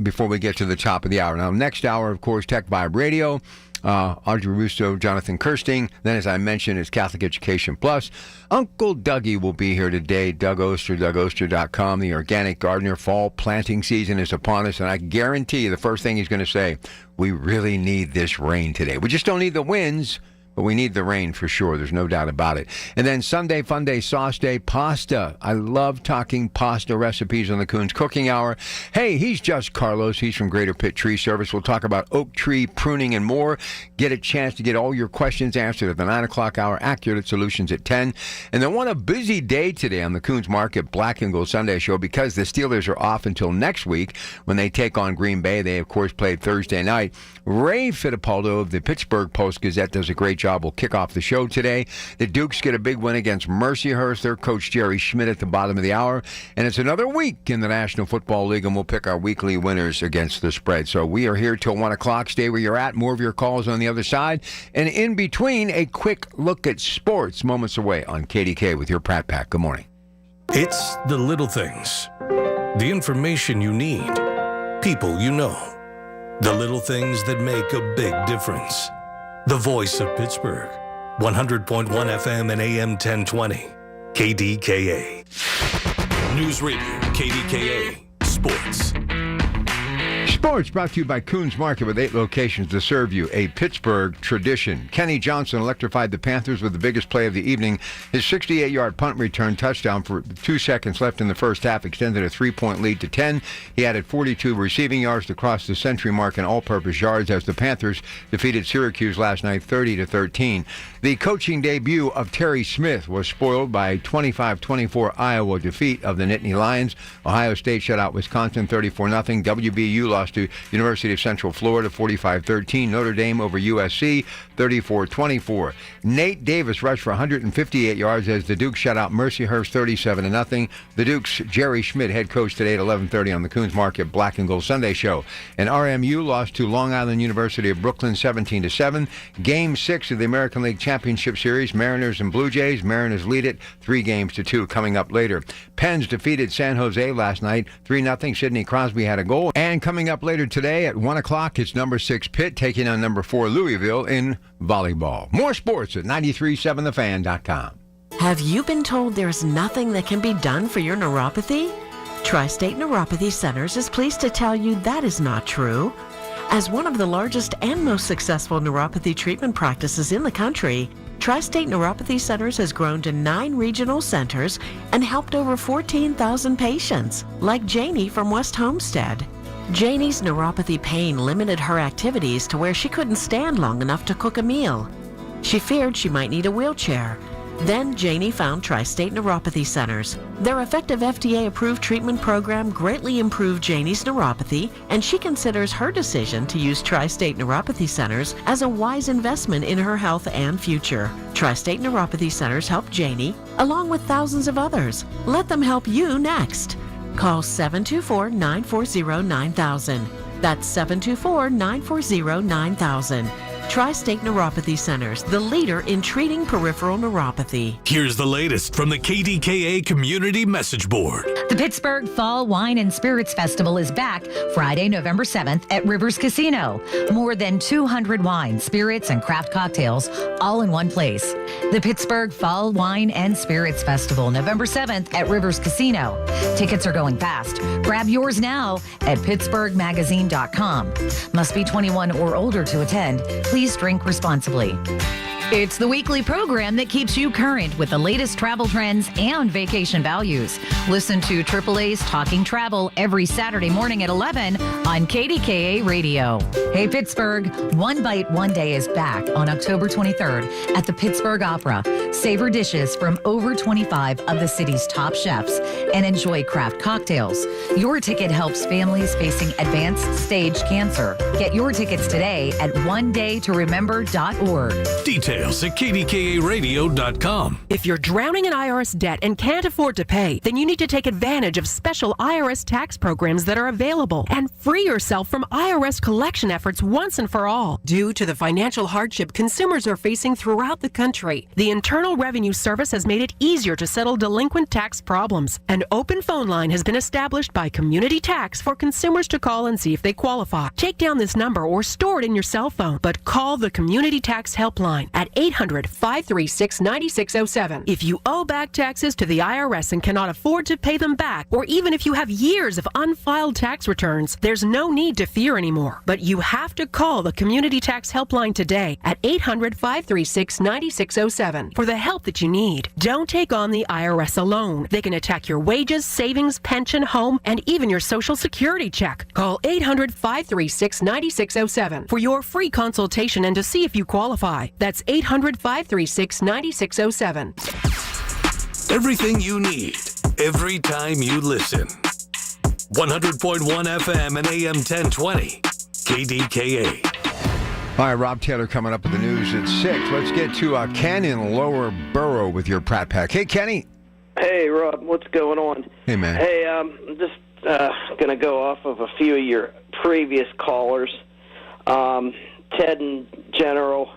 before we get to the top of the hour. Now, next hour, of course, Tech Vibe Radio. Audrey Russo, Jonathan Kirsting. Then, as I mentioned, it's Catholic Education Plus. Uncle Dougie will be here today. Doug Oster, DougOster.com. The organic gardener. Fall planting season is upon us, and I guarantee you the first thing he's going to say, we really need this rain today. We just don't need the winds, but we need the rain for sure. There's no doubt about it. And then Sunday, Fun Day, Sauce Day, pasta. I love talking pasta recipes on the Coons Cooking Hour. Hey, he's just Carlos. He's from Greater Pitt Tree Service. We'll talk about oak tree pruning and more. Get a chance to get all your questions answered at the 9 o'clock hour. Accurate Solutions at 10. And then what a busy day today on the Coons Market Black and Gold Sunday Show, because the Steelers are off until next week when they take on Green Bay. They, of course, played Thursday night. Ray Fittipaldo of the Pittsburgh Post-Gazette does a great job. We'll kick off the show today. The Dukes get a big win against Mercyhurst. Their coach Jerry Schmidt at the bottom of the hour. And it's another week in the National Football League, and we'll pick our weekly winners against the spread. So we are here till 1 o'clock. Stay where you're at. More of your calls on the other side. And in between, a quick look at sports moments away on KDK with your Pratt Pack. Good morning. It's the little things. The information you need. People you know. The little things that make a big difference. The voice of Pittsburgh. 100.1 FM and AM 1020. KDKA. News Radio KDKA. Sports. Sports brought to you by Coons Market with 8 locations to serve you. A Pittsburgh tradition. Kenny Johnson electrified the Panthers with the biggest play of the evening. His 68-yard punt return touchdown for 2 seconds left in the first half extended a 3-point lead to 10. He added 42 receiving yards to cross the century mark in all-purpose yards as the Panthers defeated Syracuse last night 30-13. The coaching debut of Terry Smith was spoiled by a 25-24 Iowa defeat of the Nittany Lions. Ohio State shut out Wisconsin 34-0. WVU lost to University of Central Florida 45-13. Notre Dame over USC 34-24. Nate Davis rushed for 158 yards as the Dukes shut out Mercyhurst 37-0. The Dukes' Jerry Schmidt, head coach, today at 11:30 on the Coons Market Black and Gold Sunday Show. And RMU lost to Long Island University of Brooklyn 17-7. Game 6 of the American League Championship Series, Mariners and Blue Jays. Mariners lead it 3-2 coming up later. Pens defeated San Jose last night 3-0. Sidney Crosby had a goal. And coming up later today at 1 o'clock, it's number 6 Pitt taking on number 4 Louisville in volleyball. More sports at 937thefan.com. Have you been told there's nothing that can be done for your neuropathy? Tri-State Neuropathy Centers is pleased to tell you that is not true. As one of the largest and most successful neuropathy treatment practices in the country, Tri-State Neuropathy Centers has grown to 9 regional centers and helped over 14,000 patients, like Janie from West Homestead. Janie's neuropathy pain limited her activities to where she couldn't stand long enough to cook a meal. She feared she might need a wheelchair. Then Janie found Tri-State Neuropathy Centers. Their effective FDA-approved treatment program greatly improved Janie's neuropathy, and she considers her decision to use Tri-State Neuropathy Centers as a wise investment in her health and future. Tri-State Neuropathy Centers helped Janie, along with thousands of others. Let them help you next. Call 724-940-9000. That's 724-940-9000. Tri-State Neuropathy Centers, the leader in treating peripheral neuropathy. Here's the latest from the KDKA Community Message Board. The Pittsburgh Fall Wine and Spirits Festival is back Friday, November 7th at Rivers Casino. More than 200 wines, spirits, and craft cocktails all in one place. The Pittsburgh Fall Wine and Spirits Festival, November 7th at Rivers Casino. Tickets are going fast. Grab yours now at pittsburghmagazine.com. Must be 21 or older to attend. Please drink responsibly. It's the weekly program that keeps you current with the latest travel trends and vacation values. Listen to AAA's Talking Travel every Saturday morning at 11 on KDKA Radio. Hey, Pittsburgh, One Bite One Day is back on October 23rd at the Pittsburgh Opera. Savor dishes from over 25 of the city's top chefs and enjoy craft cocktails. Your ticket helps families facing advanced stage cancer. Get your tickets today at onedaytoremember.org. Details at KDKARadio.com. If you're drowning in IRS debt and can't afford to pay, then you need to take advantage of special IRS tax programs that are available and free yourself from IRS collection efforts once and for all. Due to the financial hardship consumers are facing throughout the country, the Internal Revenue Service has made it easier to settle delinquent tax problems. An open phone line has been established by Community Tax for consumers to call and see if they qualify. Take down this number or store it in your cell phone, but call the Community Tax Helpline at at 800-536-9607. If you owe back taxes to the IRS and cannot afford to pay them back, or even if you have years of unfiled tax returns, there's no need to fear anymore. But you have to call the Community Tax Helpline today at 800-536-9607 for the help that you need. Don't take on the IRS alone. They can attack your wages, savings, pension, home, and even your Social Security check. Call 800-536-9607 for your free consultation and to see if you qualify. That's 800-536-9607. Everything you need, every time you listen. 100.1 FM and AM 1020. KDKA. All right, Rob Taylor coming up with the news at 6. Let's get to Ken in Lower Borough with your Pratt Pack. Hey, Kenny. Hey, Rob. What's going on? Hey, man. Hey, I'm just going to go off of a few of your previous callers. Ted in general,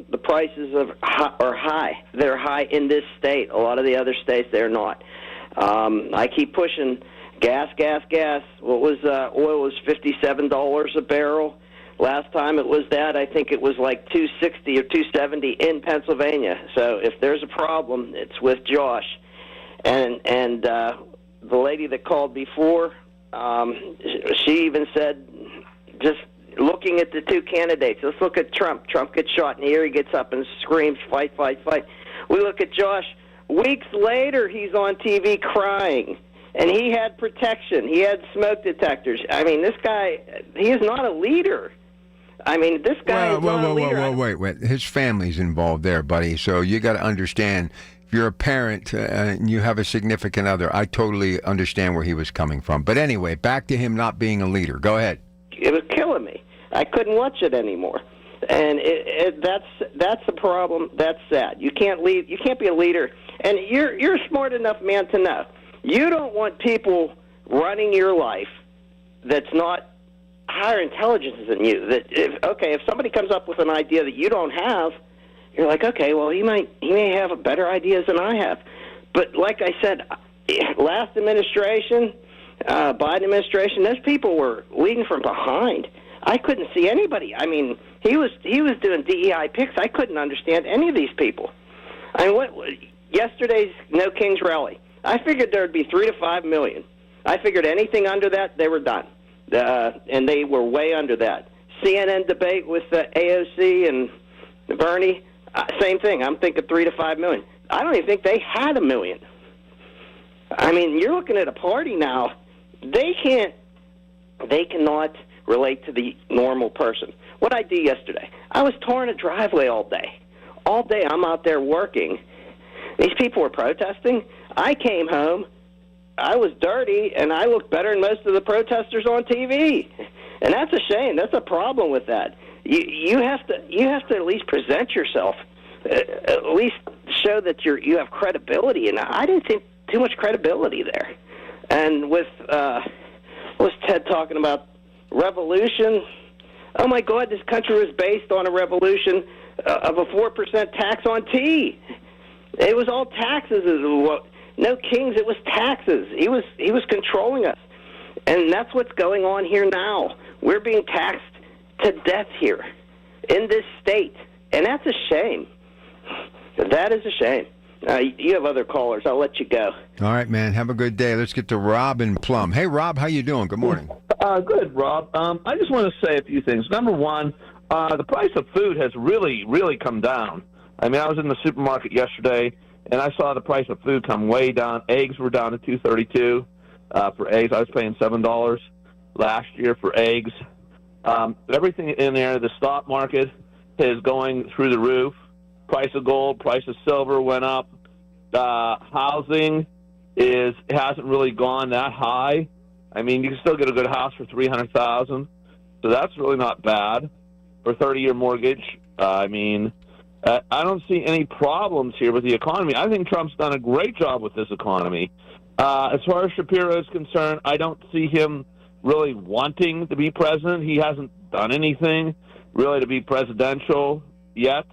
the prices are high. They're high in this state. A lot of the other states, they're not. I keep pushing gas. What was oil was $57 a barrel. Last time it was that, I think it was like $2.60 or $2.70 in Pennsylvania. So if there's a problem, it's with Josh. And the lady that called before, she even said, just looking at the two candidates, let's look at Trump. Trump gets shot in the ear, he gets up and screams, fight. We look at Josh. Weeks later, he's on TV crying. And he had protection. He had smoke detectors. I mean, this guy, he is not a leader. I mean, this guy is not a leader. Wait. His family's involved there, buddy. So you got to understand, if you're a parent and you have a significant other, I totally understand where he was coming from. But anyway, back to him not being a leader. Go ahead. It was killing me. I couldn't watch it anymore. And that's a problem. That's sad. You can't lead. You can't be a leader. And you're a smart enough man to know. You don't want people running your life that's not higher intelligence than you. That if somebody comes up with an idea that you don't have, you're like, okay, well, he may have better ideas than I have. But like I said, last administration, Biden administration, those people were leading from behind. I couldn't see anybody. I mean, he was doing DEI picks. I couldn't understand any of these people. I mean, yesterday's No Kings rally, I figured there would be 3 to 5 million. I figured anything under that, they were done. And they were way under that. CNN debate with AOC and Bernie, same thing. I'm thinking 3 to 5 million. I don't even think they had 1 million. I mean, you're looking at a party now. They cannot relate to the normal person. What I did yesterday, I was touring a driveway all day. All day I'm out there working. These people were protesting. I came home. I was dirty, and I looked better than most of the protesters on TV. And that's a shame. That's a problem with that. You have to at least present yourself, at least show that you have credibility. And I didn't think too much credibility there. And with was Ted talking about revolution? Oh my God, this country was based on a revolution of a 4% tax on tea. It was all taxes. No kings, it was taxes. He was controlling us. And that's what's going on here now. We're being taxed to death here in this state. And that's a shame. That is a shame. You have other callers. I'll let you go. All right, man. Have a good day. Let's get to Rob in Plum. Hey, Rob, how you doing? Good morning. Good, Rob. I just want to say a few things. Number one, the price of food has really, really come down. I mean, I was in the supermarket yesterday, and I saw the price of food come way down. Eggs were down to $2.32 for eggs. I was paying $7 last year for eggs. Everything in there, the stock market is going through the roof. Price of gold, price of silver went up. Housing hasn't really gone that high. I mean, you can still get a good house for $300,000, so that's really not bad for a 30-year mortgage. I mean, I don't see any problems here with the economy. I think Trump's done a great job with this economy. As far as Shapiro is concerned, I don't see him really wanting to be president. He hasn't done anything really to be presidential yet.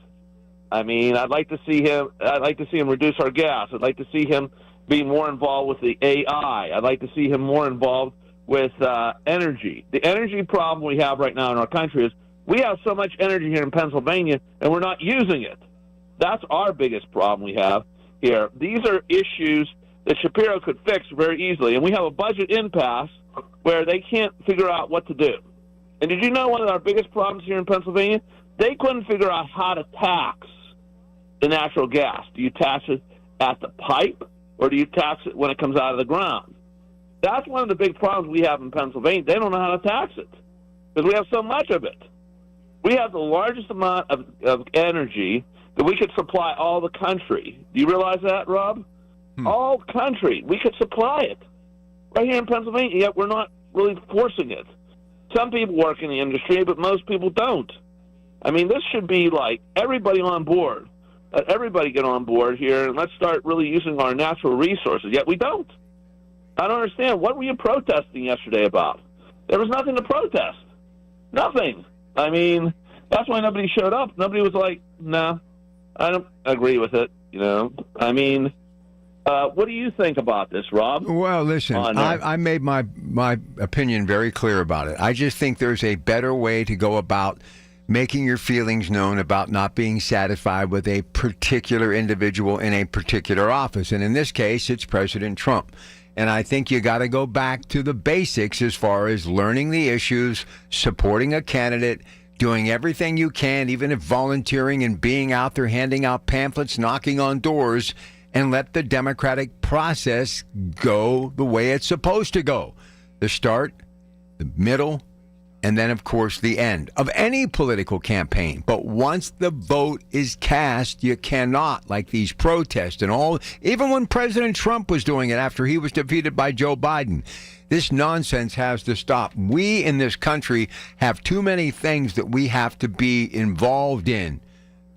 I mean, I'd like to see him reduce our gas. I'd like to see him be more involved with the AI. I'd like to see him more involved with energy. The energy problem we have right now in our country is We have so much energy here in Pennsylvania, and we're not using it. That's our biggest problem we have here. These are issues that Shapiro could fix very easily, and we have a budget impasse where they can't figure out what to do. And did you know one of our biggest problems here in Pennsylvania? They couldn't figure out how to tax the natural gas. Do you tax it at the pipe, or do you tax it when it comes out of the ground? That's one of the big problems we have in Pennsylvania. They don't know how to tax it because we have so much of it. We have the largest amount of energy that we could supply all the country. Do you realize that, Rob? All country. We could supply it right here in Pennsylvania, yet we're not really forcing it. Some people work in the industry, but most people don't. I mean, this should be like everybody on board. Let everybody get on board here, and let's start really using our natural resources, yet we don't. I don't understand. What were you protesting yesterday about? There was nothing to protest. Nothing. I mean, that's why nobody showed up. Nobody was like, no, I don't agree with it, you know. I mean, what do you think about this, Rob? Well, listen, I made my opinion very clear about it. I just think there's a better way to go about making your feelings known about not being satisfied with a particular individual in a particular office. And in this case, it's President Trump. And I think you got to go back to the basics as far as learning the issues, supporting a candidate, doing everything you can, even if volunteering and being out there handing out pamphlets, knocking on doors, and let the democratic process go the way it's supposed to go. The start, the middle, and then, of course, the end of any political campaign. But once the vote is cast, you cannot, like these protests and all, even when President Trump was doing it after he was defeated by Joe Biden. This nonsense has to stop. We in this country have too many things that we have to be involved in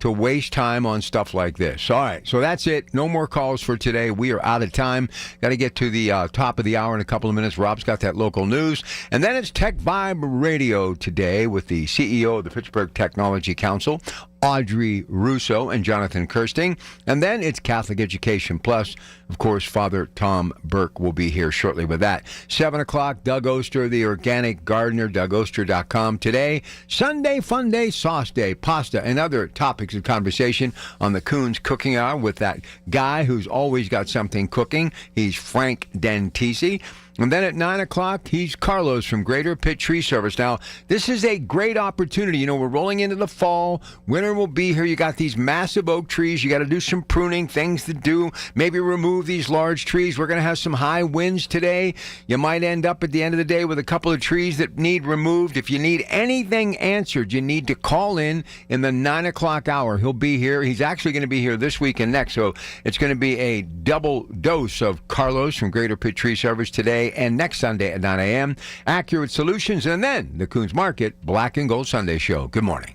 to waste time on stuff like this. All right, so that's it. No more calls for today. We are out of time. Got to get to the top of the hour in a couple of minutes. Rob's got that local news. And then it's Tech Vibe Radio today with the CEO of the Pittsburgh Technology Council, Audrey Russo and Jonathan Kirsting. And then it's Catholic Education Plus. Of course, Father Tom Burke will be here shortly with that. 7 o'clock, Doug Oster, the organic gardener, DougOster.com. Today, Sunday Fun Day, Sauce Day, pasta, and other topics of conversation on the Coons Cooking Hour with that guy who's always got something cooking. He's Frank Dentisi. And then at 9 o'clock, he's Carlos from Greater Pitt Tree Service. Now, this is a great opportunity. You know, we're rolling into the fall. Winter will be here. You got these massive oak trees. You got to do some pruning, things to do. Maybe remove these large trees. We're going to have some high winds today. You might end up at the end of the day with a couple of trees that need removed. If you need anything answered, you need to call in the 9 o'clock hour. He'll be here. He's actually going to be here this week and next. So it's going to be a double dose of Carlos from Greater Pitt Tree Service today and next Sunday at 9 a.m. Accurate Solutions, and then the Coons Market Black and Gold Sunday Show. Good morning.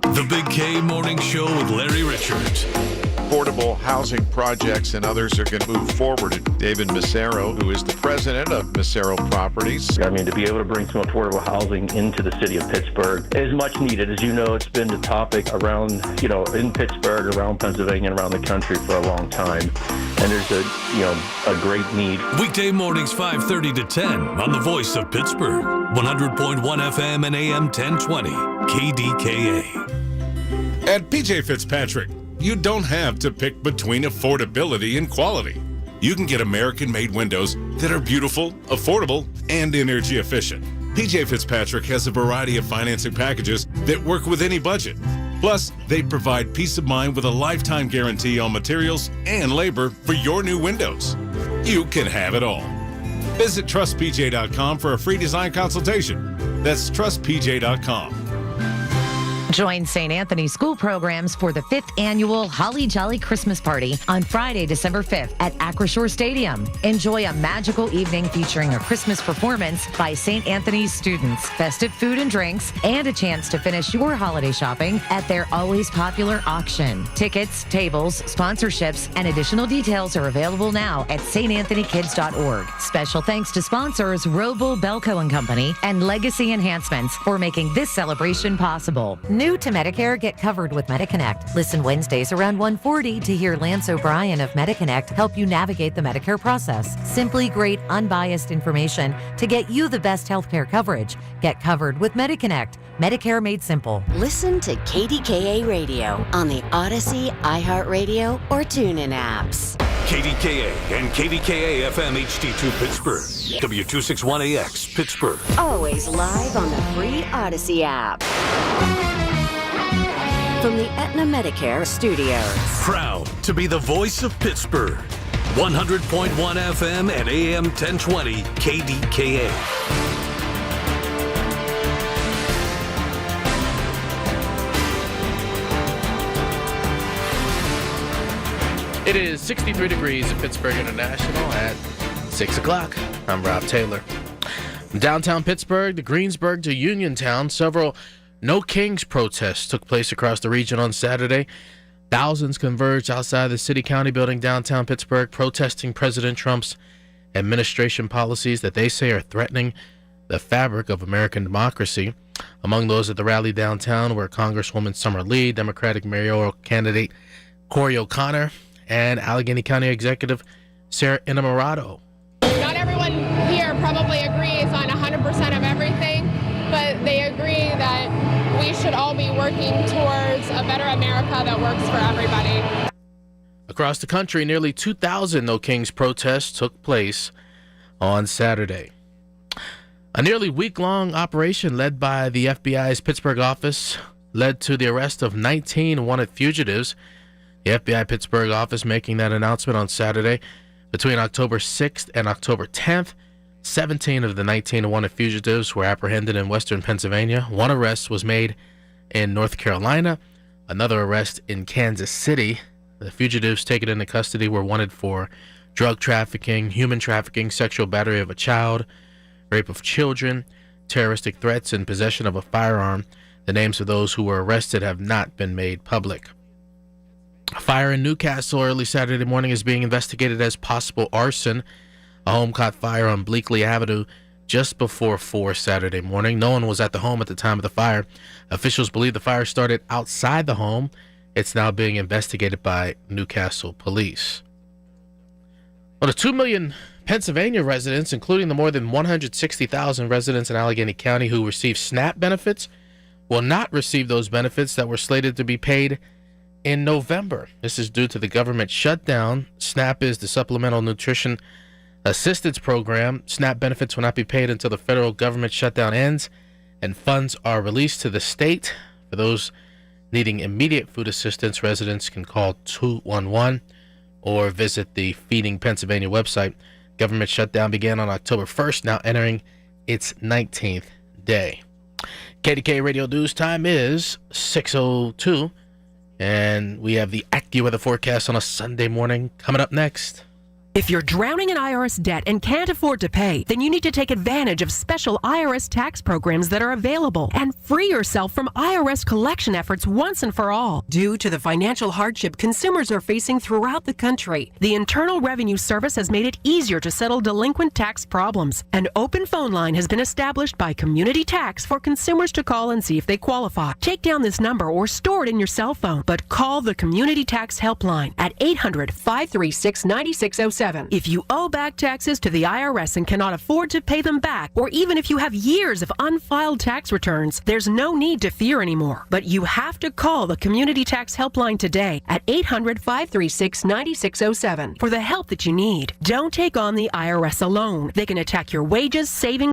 The Big K Morning Show with Larry Richards. Affordable housing projects and others are going to move forward. David Massaro, who is the president of Massaro Properties. I mean, to be able to bring some affordable housing into the city of Pittsburgh is much needed. As you know, it's been the topic around, in Pittsburgh, around Pennsylvania, and around the country for a long time. And there's a great need. Weekday mornings 5:30 to 10 on the Voice of Pittsburgh. 100.1 FM and AM 1020. KDKA. At PJ Fitzpatrick, you don't have to pick between affordability and quality. You can get American-made windows that are beautiful, affordable, and energy efficient. PJ Fitzpatrick has a variety of financing packages that work with any budget. Plus, they provide peace of mind with a lifetime guarantee on materials and labor for your new windows. You can have it all. Visit TrustPJ.com for a free design consultation. That's TrustPJ.com. Join St. Anthony's school programs for the 5th annual Holly Jolly Christmas Party on Friday, December 5th at Acrisure Stadium. Enjoy a magical evening featuring a Christmas performance by St. Anthony's students, festive food and drinks, and a chance to finish your holiday shopping at their always popular auction. Tickets, tables, sponsorships, and additional details are available now at StAnthonyKids.org. Special thanks to sponsors Roble, Belco & Company and Legacy Enhancements for making this celebration possible. New to Medicare, get covered with MediConnect. Listen Wednesdays around 1:40 to hear Lance O'Brien of MediConnect help you navigate the Medicare process. Simply great, unbiased information to get you the best healthcare coverage. Get covered with MediConnect. Medicare made simple. Listen to KDKA Radio on the Odyssey, iHeartRadio, or TuneIn apps. KDKA and KDKA-FM HD2 Pittsburgh. W261AX Pittsburgh. Always live on the free Odyssey app. From the Aetna Medicare studios. Proud to be the voice of Pittsburgh. 100.1 FM and AM 1020 KDKA. It is 63 degrees at Pittsburgh International at 6 o'clock. I'm Rob Taylor. From downtown Pittsburgh to Greensburg to Uniontown, several No Kings protests took place across the region on Saturday. Thousands converged outside the city-county building downtown Pittsburgh, protesting President Trump's administration policies that they say are threatening the fabric of American democracy. Among those at the rally downtown were Congresswoman Summer Lee, Democratic mayoral candidate Corey O'Connor, and Allegheny County Executive Sarah Innamorato. Not everyone here probably agrees on 100% of everything, but they agree that we should all be working towards a better America that works for everybody. Across the country, nearly 2,000 No Kings protests took place on Saturday. A nearly week-long operation led by the FBI's Pittsburgh office led to the arrest of 19 wanted fugitives. The FBI Pittsburgh office making that announcement on Saturday. Between October 6th and October 10th, 17 of the 19 wanted fugitives were apprehended in western Pennsylvania. One arrest was made in North Carolina, another arrest in Kansas City. The fugitives taken into custody were wanted for drug trafficking, human trafficking, sexual battery of a child, rape of children, terroristic threats, and possession of a firearm. The names of those who were arrested have not been made public. A fire in Newcastle early Saturday morning is being investigated as possible arson. A home caught fire on Bleakley Avenue just before 4 Saturday morning. No one was at the home at the time of the fire. Officials believe the fire started outside the home. It's now being investigated by Newcastle police. Well, the 2 million Pennsylvania residents, including the more than 160,000 residents in Allegheny County who receive SNAP benefits, will not receive those benefits that were slated to be paid in November. This is due to the government shutdown. SNAP is the Supplemental Nutrition Assistance Program. SNAP benefits will not be paid until the federal government shutdown ends and funds are released to the state. For those needing immediate food assistance, residents can call 211 or visit the Feeding Pennsylvania website. Government shutdown began on October 1st, now entering its 19th day. KDKA Radio News time is 6:02. And we have the AccuWeather forecast on a Sunday morning coming up next. If you're drowning in IRS debt and can't afford to pay, then you need to take advantage of special IRS tax programs that are available and free yourself from IRS collection efforts once and for all. Due to the financial hardship consumers are facing throughout the country, the Internal Revenue Service has made it easier to settle delinquent tax problems. An open phone line has been established by Community Tax for consumers to call and see if they qualify. Take down this number or store it in your cell phone, but call the Community Tax Helpline at 800-536-9607. If you owe back taxes to the IRS and cannot afford to pay them back, or even if you have years of unfiled tax returns, there's no need to fear anymore. But you have to call the Community Tax Helpline today at 800-536-9607 for the help that you need. Don't take on the IRS alone. They can attack your wages, savings,